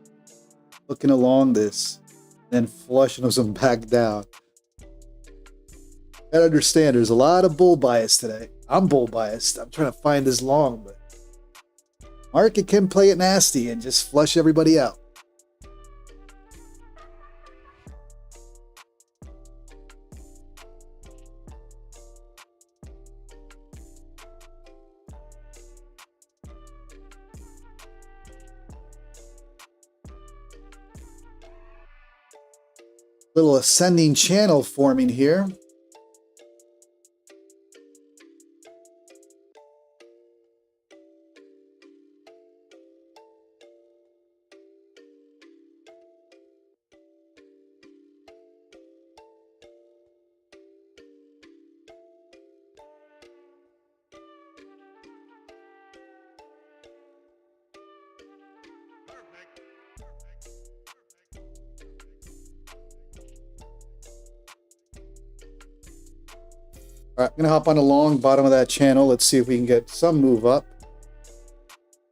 looking along this, then flushing them back down. I understand there's a lot of bull bias today. I'm bull biased. I'm trying to find this long, but market can play it nasty and just flush everybody out. Little ascending channel forming here. All right, I'm going to hop on the long bottom of that channel. Let's see if we can get some move up.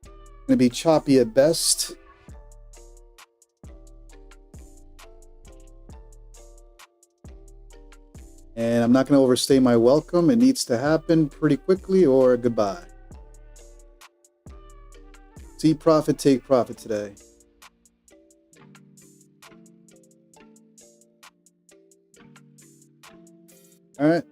Going to be choppy at best. And I'm not going to overstay my welcome. It needs to happen pretty quickly or goodbye. See profit, take profit today. All right.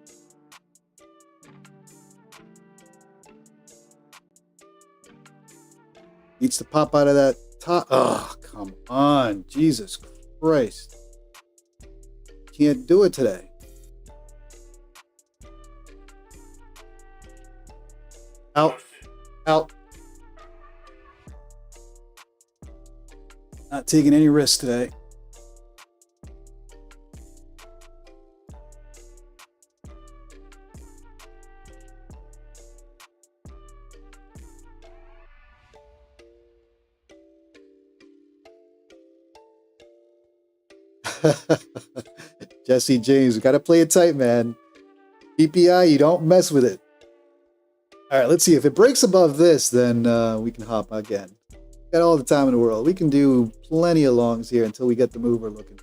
Needs to pop out of that top. Oh, come on. Jesus Christ. Can't do it today. Out. Out. Not taking any risks today. Jesse James, we got to play it tight, man. PPI, you don't mess with it. All right, let's see. If it breaks above this, then we can hop again. Got all the time in the world. We can do plenty of longs here until we get the move we're looking.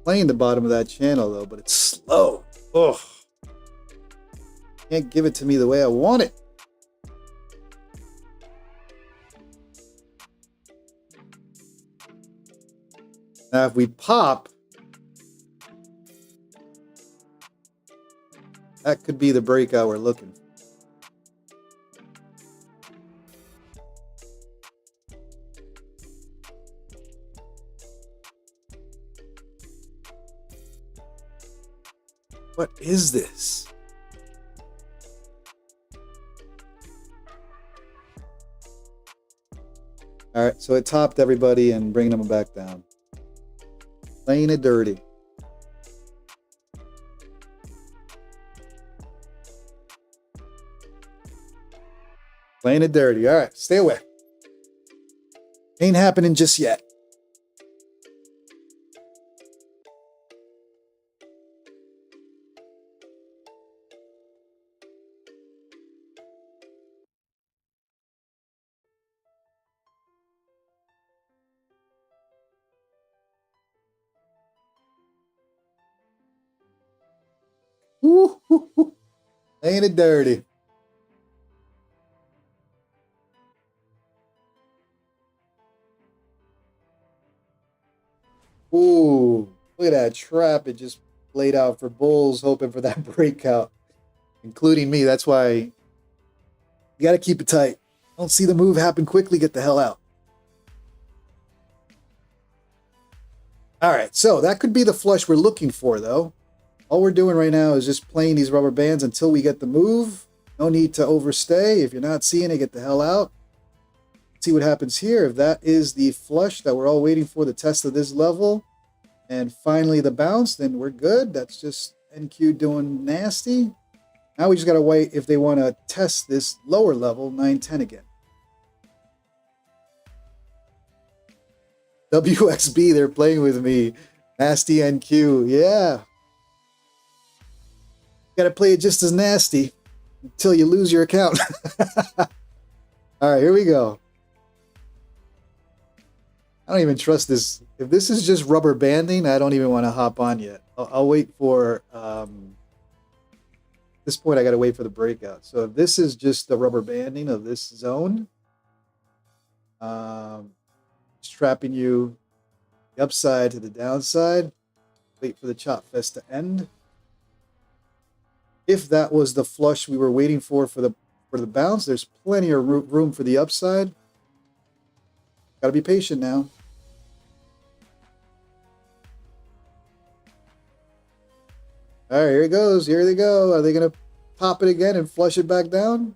Playing the bottom of that channel though, but it's slow. Ugh. Can't give it to me the way I want it. Now if we pop, That could be the breakout we're looking for. What is this? All right, so it topped everybody and bringing them back down. Playing it dirty. Playing it dirty. All right, stay away. Ain't happening just yet. Woo, woo, woo. Playing it dirty. Ooh, look at that trap. It just laid out for bulls, hoping for that breakout, including me. That's why you got to keep it tight. Don't see the move happen quickly. Get the hell out. All right, so that could be the flush we're looking for, though. All we're doing right now is just playing these rubber bands until we get the move. No need to overstay. If you're not seeing it, get the hell out. See what happens here. If that is the flush that we're all waiting for, the test of this level, and finally the bounce, then we're good. That's just NQ doing nasty. Now we just got to wait if they want to test this lower level, 910 again. WXB, they're playing with me. Nasty NQ, yeah. Got to play it just as nasty until you lose your account. All right, here we go. I don't even trust this. If this is just rubber banding, I don't even want to hop on yet. I'll wait for, at this point, I got to wait for the breakout. So if this is just the rubber banding of this zone, it's trapping you the upside to the downside. Wait for the chop fest to end. If that was the flush we were waiting for the bounce, there's plenty of room for the upside. Got to be patient now. All right, here it goes. Here they go. Are they going to pop it again and flush it back down?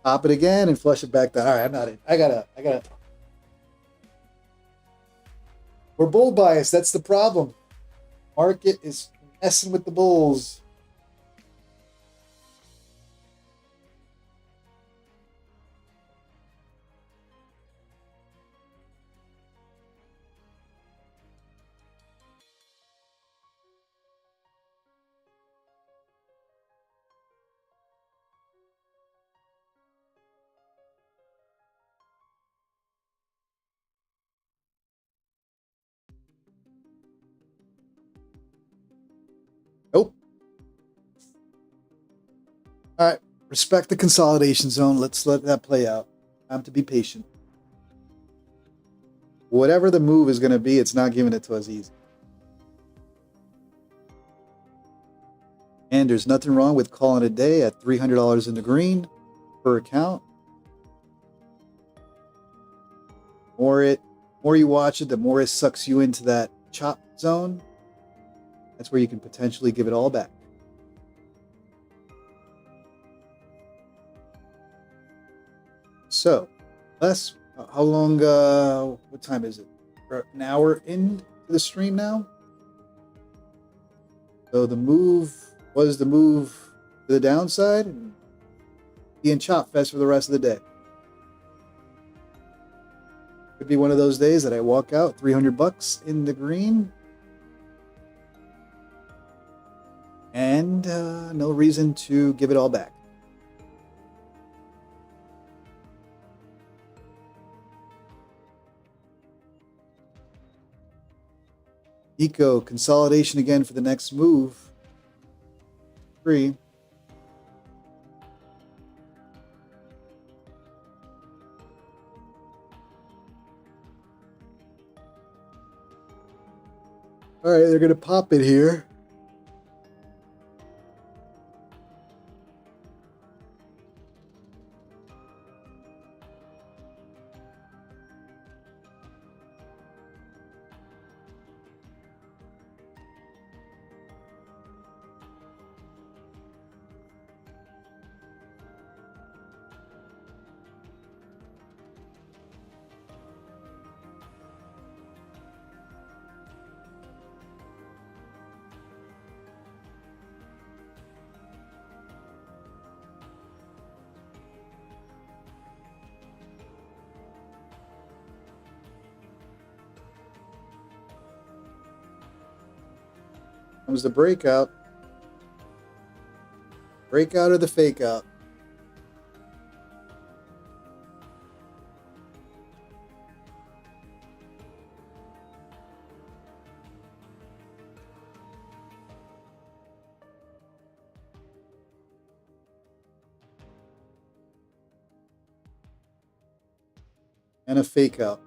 Pop it again and flush it back down. All right, I'm not in. I gotta. We're bull biased. That's the problem. Market is messing with the bulls. Nope. All right. Respect the consolidation zone. Let's let that play out. Time to be patient. Whatever the move is going to be, it's not giving it to us easy. And there's nothing wrong with calling it a day at $300 in the green per account. The more you watch it, the more it sucks you into that chop zone. That's where you can potentially give it all back. So, how long, what time is it? We're an hour into the stream now. So the move was the move to the downside and be in chop fest for the rest of the day. Could be one of those days that I walk out $300 in the green. And no reason to give it all back. Eco consolidation again for the next move. 1.3. All right, they're going to pop it here. Comes the breakout. Breakout or the fake out? And a fake out.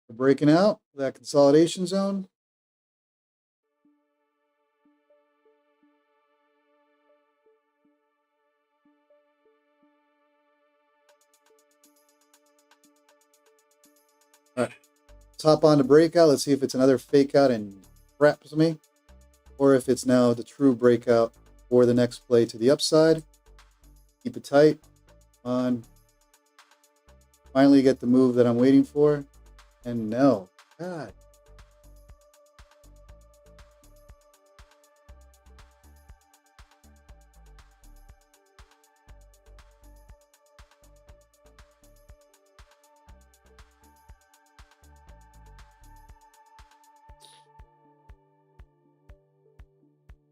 We're breaking out that consolidation zone. All right, let's hop on the breakout. Let's see if it's another fake out and wraps me, or if it's now the true breakout for the next play to the upside. Keep it tight on. Finally get the move that I'm waiting for. And no. God.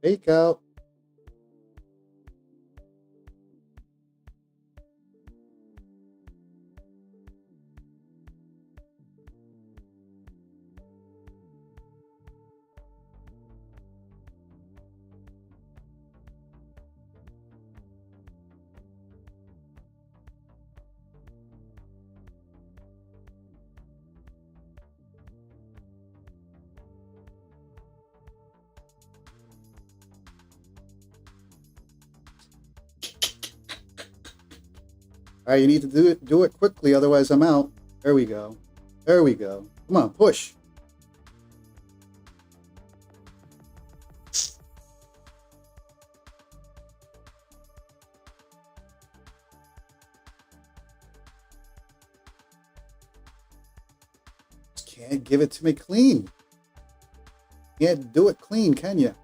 Fake out. All right, you need to do it quickly, otherwise I'm out. There we go. There we go. Come on, push. Just can't give it to me clean. Can't do it clean, can you?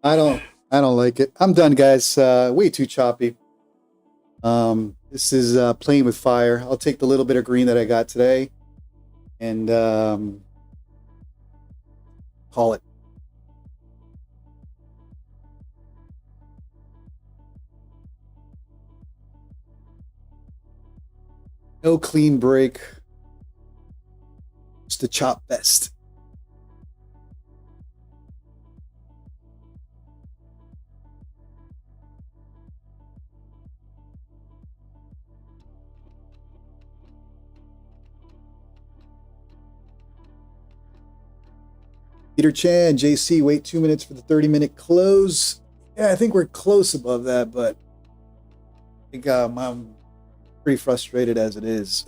I don't like it. I'm done, guys. Way too choppy. This is playing with fire. I'll take the little bit of green that I got today and call it. No clean break. Just a chop fest. Peter Chan, JC, wait 2 minutes for the 30-minute close. Yeah, I think we're close above that, but I think I'm pretty frustrated as it is.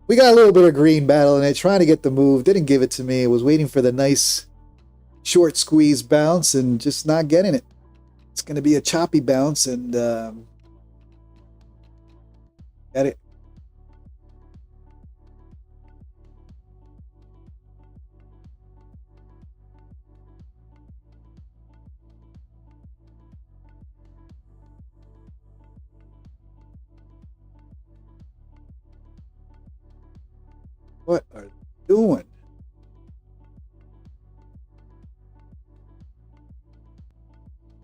We got a little bit of green battle in it, trying to get the move. Didn't give it to me. I was waiting for the nice short squeeze bounce and just not getting it. It's going to be a choppy bounce, and got it. What are they doing?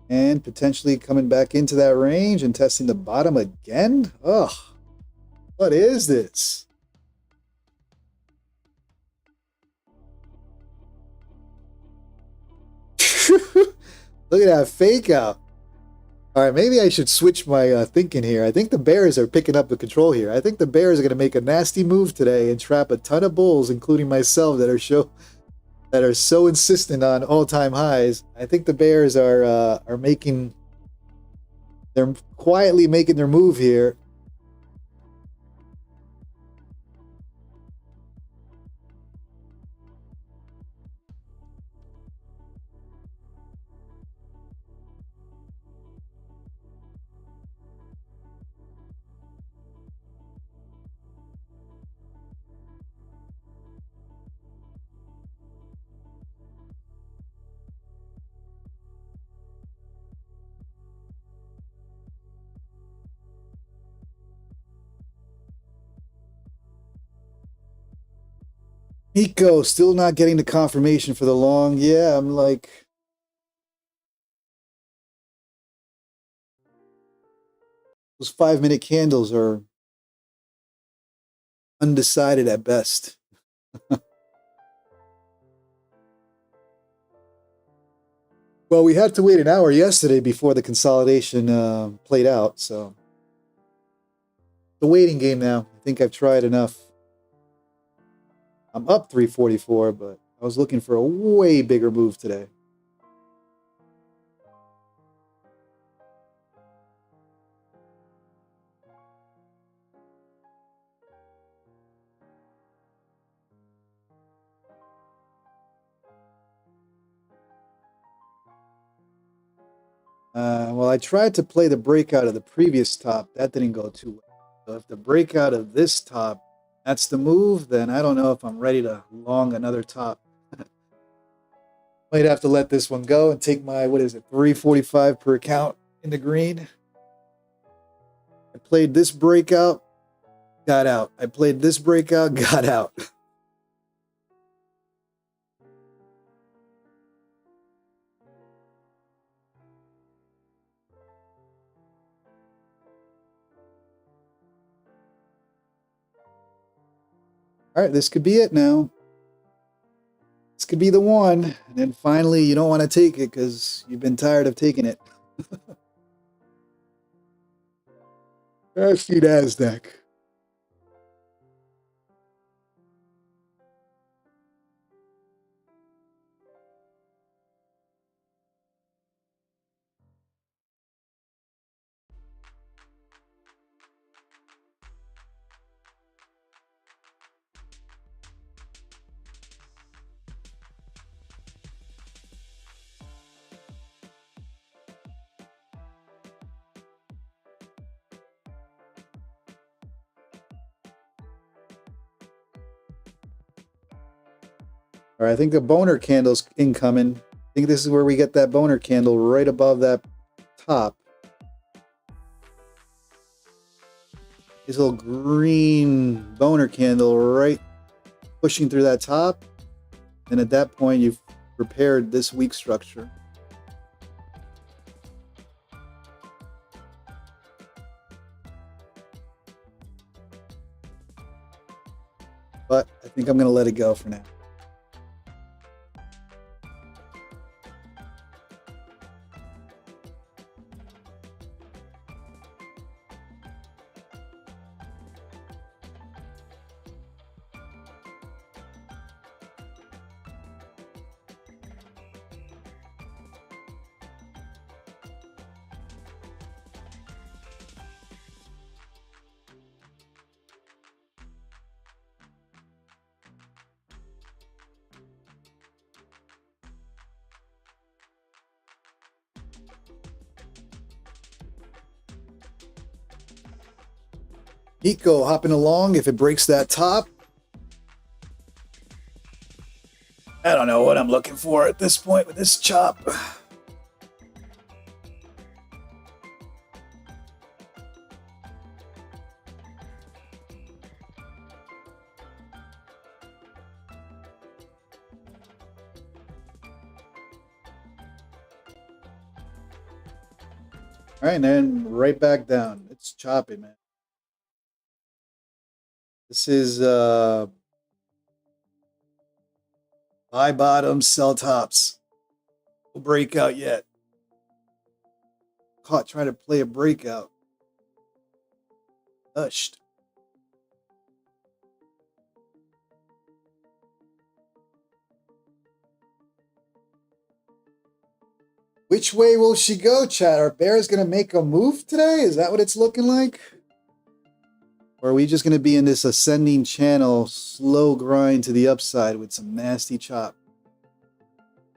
And potentially coming back into that range and testing the bottom again? Ugh. What is this? Look at that fake out. All right, maybe I should switch my thinking here. I think the bears are picking up the control here. I think the bears are going to make a nasty move today and trap a ton of bulls, including myself, that are so insistent on all-time highs. I think the bears are making, they're quietly making their move here. Nico still not getting the confirmation for the long. Yeah, I'm like, those 5-minute candles are undecided at best. Well, we had to wait an hour yesterday before the consolidation played out, so the waiting game now. I think I've tried enough. I'm up 344, but I was looking for a way bigger move today. Well, I tried to play the breakout of the previous top. That didn't go too well. So if the breakout of this top, that's the move, then I don't know if I'm ready to long another top. Might have to let this one go and take my, what is it, 345 per account in the green. I played this breakout, got out. I played this breakout, got out. All right, this could be it now. This could be the one. And then finally, you don't want to take it because you've been tired of taking it. That's the NASDAQ. All right, I think the boner candle's incoming. I think this is where we get that boner candle right above that top. This little green boner candle right pushing through that top. And at that point, you've prepared this weak structure. But I think I'm going to let it go for now. Nico hopping along. If it breaks that top, I don't know what I'm looking for at this point with this chop. All right, and then right back down. It's choppy, man. This is buy bottoms, sell tops. No breakout yet. Caught trying to play a breakout. Hushed. Which way will she go, chat? Are bears going to make a move today? Is that what it's looking like? Or are we just going to be in this ascending channel, slow grind to the upside with some nasty chop?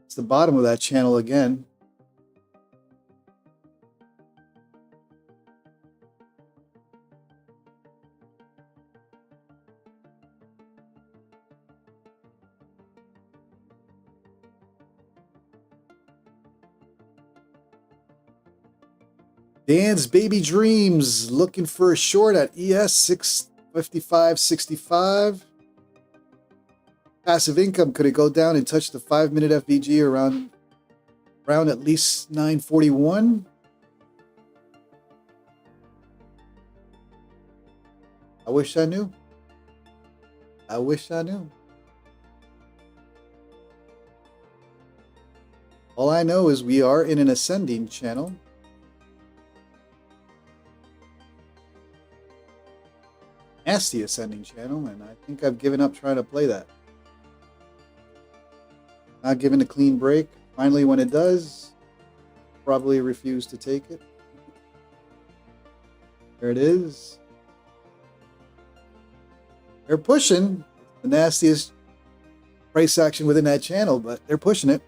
It's the bottom of that channel again. Dan's Baby Dreams looking for a short at ES 655.65. Passive income, could it go down and touch the 5-minute FVG around at least 941? I wish I knew. I wish I knew. All I know is we are in an ascending channel. Nasty ascending channel, and I think I've given up trying to play that. Not giving a clean break. Finally, when it does, probably refuse to take it. There it is. They're pushing. The nastiest price action within that channel, but they're pushing it.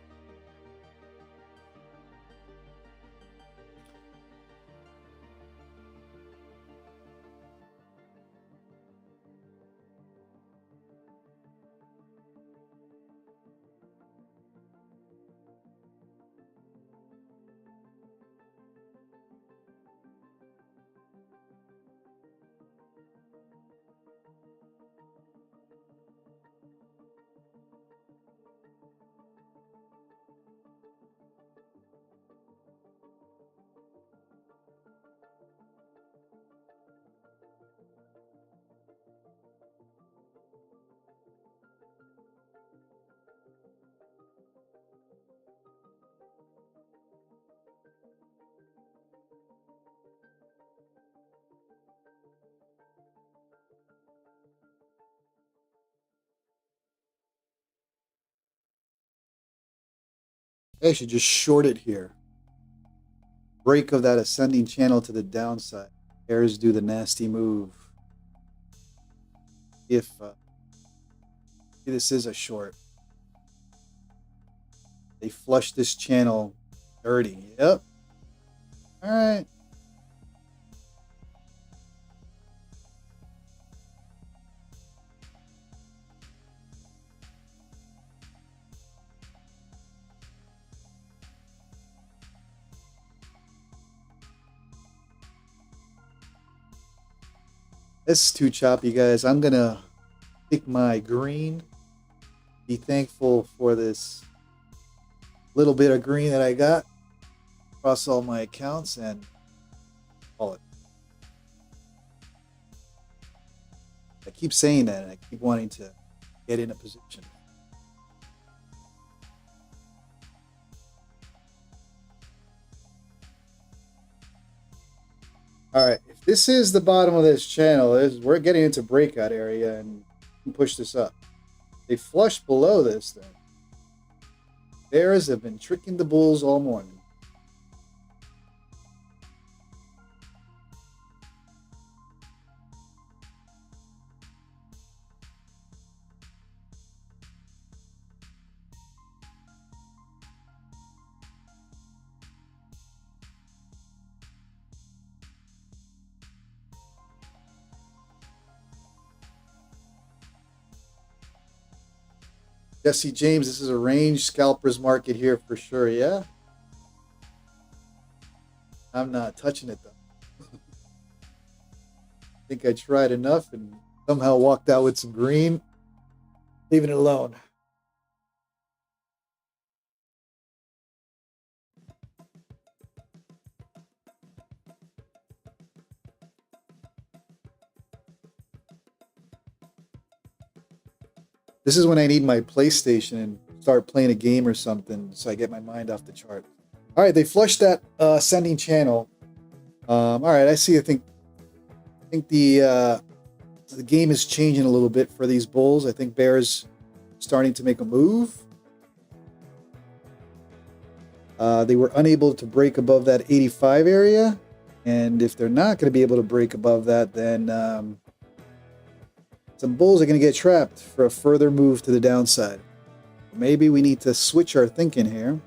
I should just short it here. Break of that ascending channel to the downside. Bears do the nasty move. If this is a short, they flush this channel dirty. Yep. All right. This is too choppy, guys. I'm gonna pick my green. Be thankful for this little bit of green that I got across all my accounts and call it. I keep saying that, and I keep wanting to get in a position. All right, if this is the bottom of this channel, we're getting into breakout area and push this up. They flush below this thing. Bears have been tricking the bulls all morning. Jesse James, this is a range scalpers market here for sure. Yeah, I'm not touching it though. I think I tried enough and somehow walked out with some green. Leaving it alone. This is when I need my PlayStation and start playing a game or something so I get my mind off the chart. All right, they flushed that ascending channel. All right, I see. I think the game is changing a little bit for these bulls. I think bears starting to make a move. They were unable to break above that 85 area, and if they're not going to be able to break above that, then some bulls are going to get trapped for a further move to the downside. Maybe we need to switch our thinking here.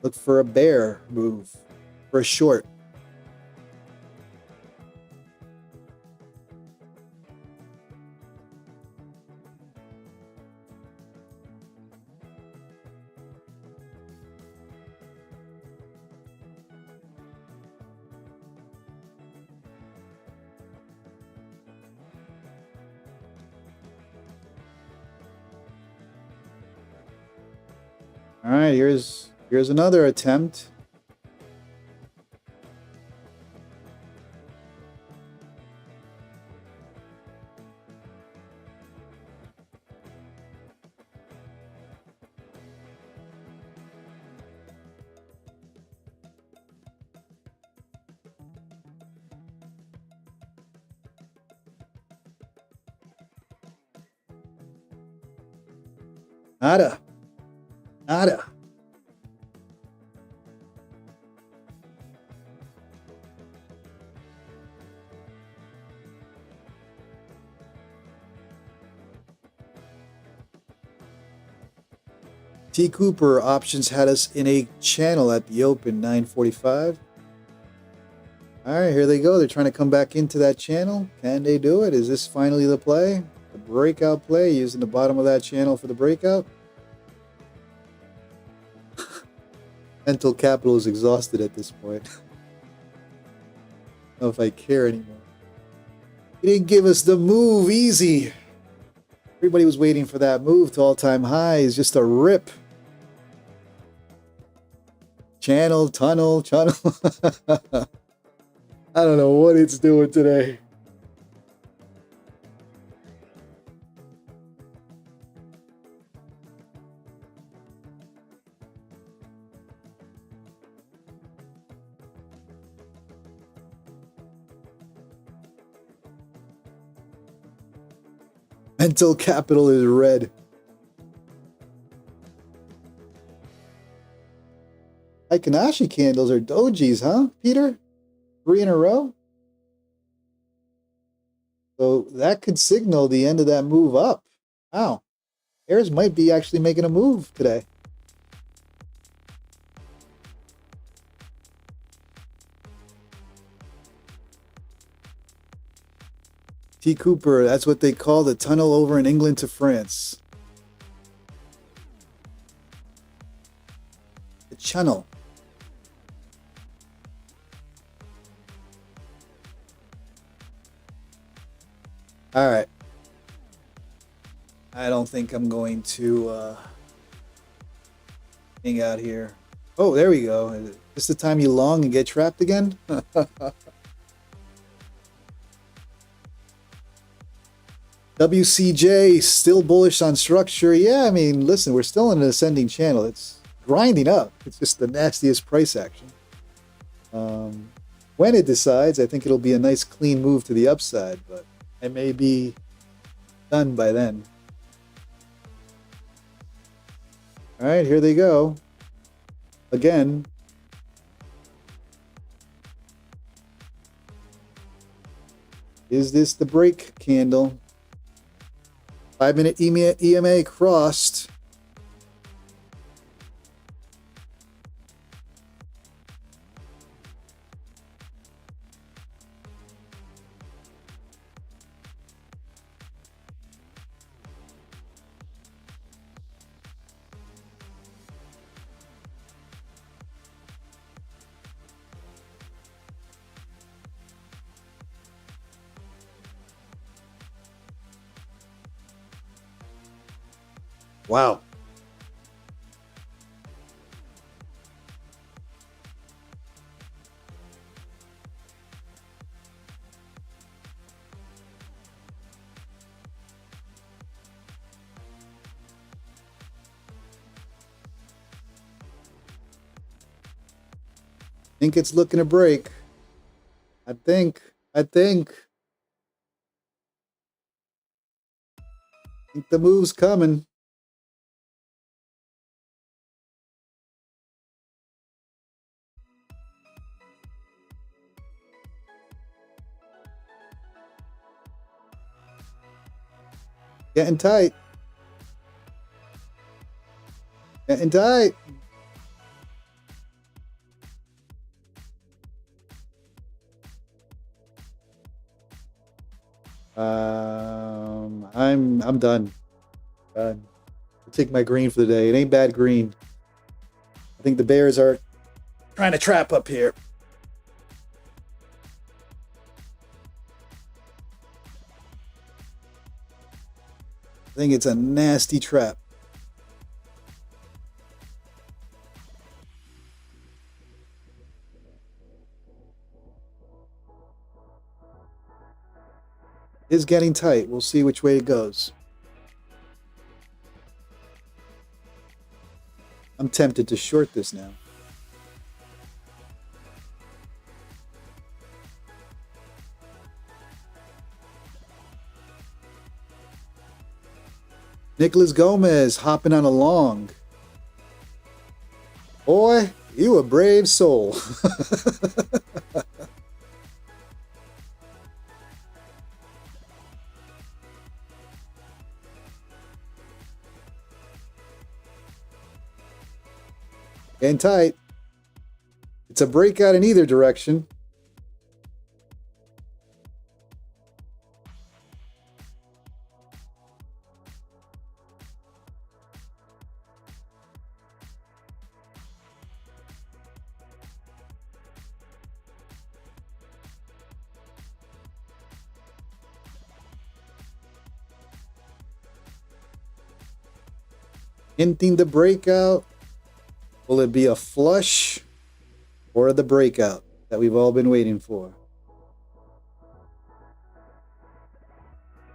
Look for a bear move, for a short. All right, here's another attempt. Nada. Nada. T. Cooper options had us in a channel at the open, 945. All right, here they go. They're trying to come back into that channel. Can they do it? Is this finally the play? The breakout play, using the bottom of that channel for the breakout? Mental capital is exhausted at this point. I don't know if I care anymore. He didn't give us the move easy. Everybody was waiting for that move to all-time highs, just a rip. Channel, tunnel, channel. I don't know what it's doing today. Mental capital is red. Ikanashi candles are dojis, huh, Peter? 3 in a row? So that could signal the end of that move up. Wow. Bears might be actually making a move today. T. Cooper, that's what they call the tunnel over in England to France. The channel. All right. I don't think I'm going to hang out here. Oh, there we go. Is this the time you long and get trapped again? WCJ still bullish on structure. Yeah, I mean, listen, we're still in an ascending channel. It's grinding up. It's just the nastiest price action. When it decides, I think it'll be a nice clean move to the upside, but it may be done by then. All right, here they go. Again. Is this the break candle? 5-minute EMA crossed. Wow. Think it's looking to break. I think the move's coming. Getting tight. Getting tight. I'm done. I'll take my green for the day. It ain't bad green. I think the bears are trying to trap up here. I think it's a nasty trap. It's getting tight. We'll see which way it goes. I'm tempted to short this now. Nicholas Gomez hopping on a long. Boy, you a brave soul. Getting tight. It's a breakout in either direction. Hinting the breakout. Will it be a flush or the breakout that we've all been waiting for?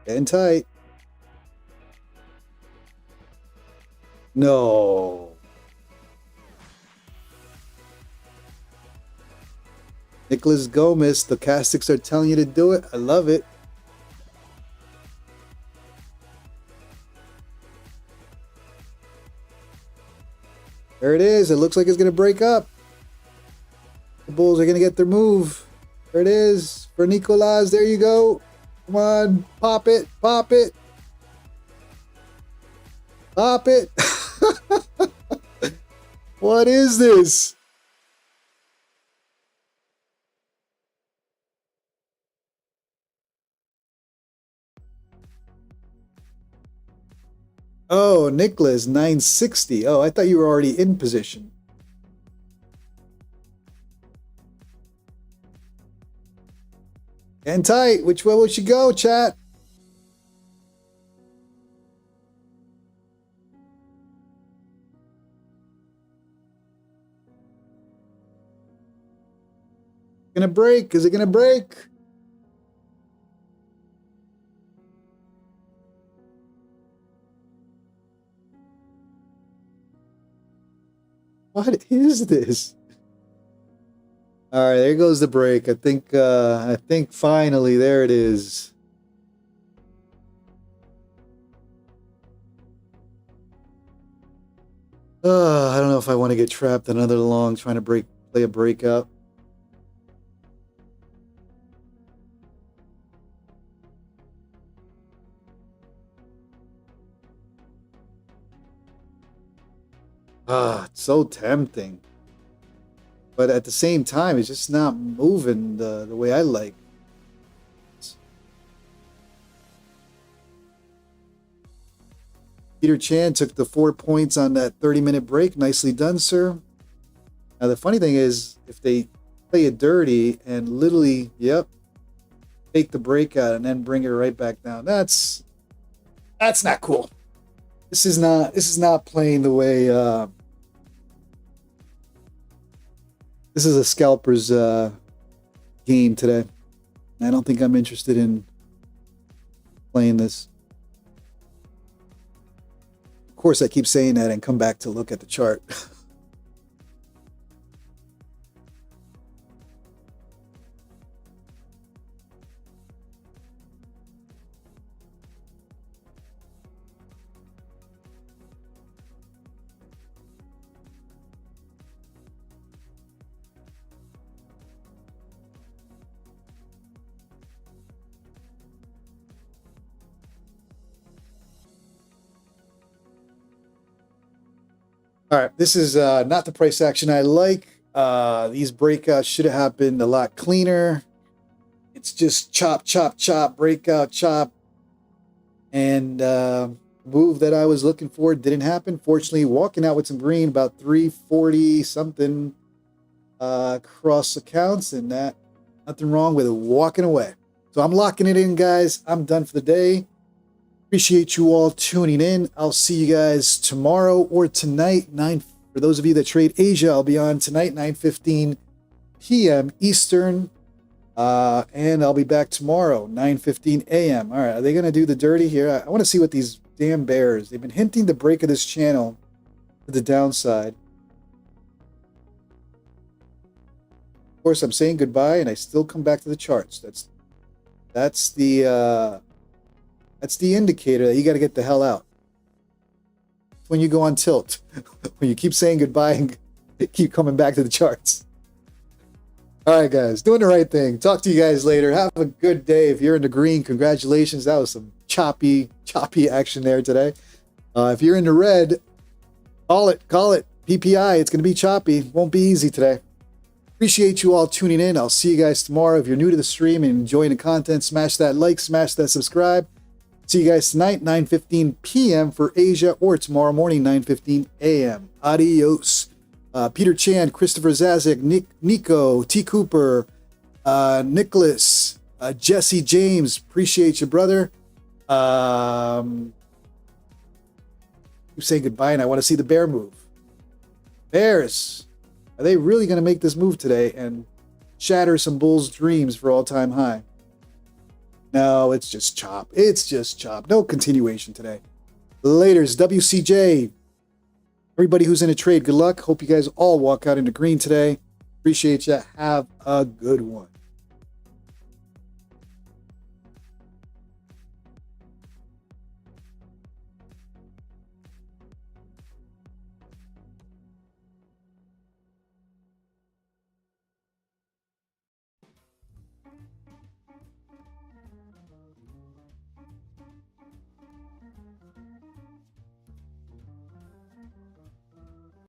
Getting tight. No. Nicholas Gomez, the stochastics are telling you to do it. I love it. There it is. It looks like it's going to break up. The bulls are going to get their move. There it is. For Nicolas, there you go. Come on. Pop it. Pop it. Pop it. What is this? Oh, Nicholas, 960. Oh, I thought you were already in position. And tight. Which way will she go, chat? Gonna break? Is it gonna break? What is this? All right, there goes the break. I think finally there it is. I don't know if I want to get trapped another long trying to play a breakout. It's so tempting. But at the same time, it's just not moving the way I like. Peter Chan took the 4 points on that 30-minute break. Nicely done, sir. Now, the funny thing is, if they play it dirty and literally, take the breakout and then bring it right back down, that's not cool. This is not playing the way this is a scalper's game today. I don't think I'm interested in playing this. Of course, I keep saying that and come back to look at the chart. All right, this is not the price action I like. These breakouts should have happened a lot cleaner. It's just chop, chop, chop, breakout, chop. And move that I was looking for didn't happen. Fortunately, walking out with some green, about 340 something cross accounts, and that nothing wrong with it, walking away. So I'm locking it in, guys. I'm done for the day. Appreciate you all tuning in. I'll see you guys tomorrow or tonight. For those of you that trade Asia, I'll be on tonight, 9:15 p.m. Eastern. And I'll be back tomorrow, 9:15 a.m. All right, are they going to do the dirty here? I want to see what these damn bears. They've been hinting the break of this channel to the downside. Of course, I'm saying goodbye, and I still come back to the charts. That's the indicator that you got to get the hell out. When you go on tilt, when you keep saying goodbye and keep coming back to the charts. All right, guys, doing the right thing. Talk to you guys later. Have a good day. If you're in the green, congratulations. That was some choppy action there today. If you're in the red, call it. PPI, it's going to be choppy. Won't be easy today. Appreciate you all tuning in. I'll see you guys tomorrow. If you're new to the stream and enjoying the content, smash that like, smash that subscribe. See you guys tonight, 9:15 p.m. for Asia, or tomorrow morning, 9:15 a.m. Adios. Peter Chan, Christopher Zazek, Nico, T. Cooper, Nicholas, Jesse James. Appreciate you, brother. I'm saying goodbye, and I want to see the bear move. Bears, are they really going to make this move today and shatter some bulls' dreams for all-time high? No, it's just chop. It's just chop. No continuation today. Laters, WCJ. Everybody who's in a trade, good luck. Hope you guys all walk out into green today. Appreciate you. Have a good one.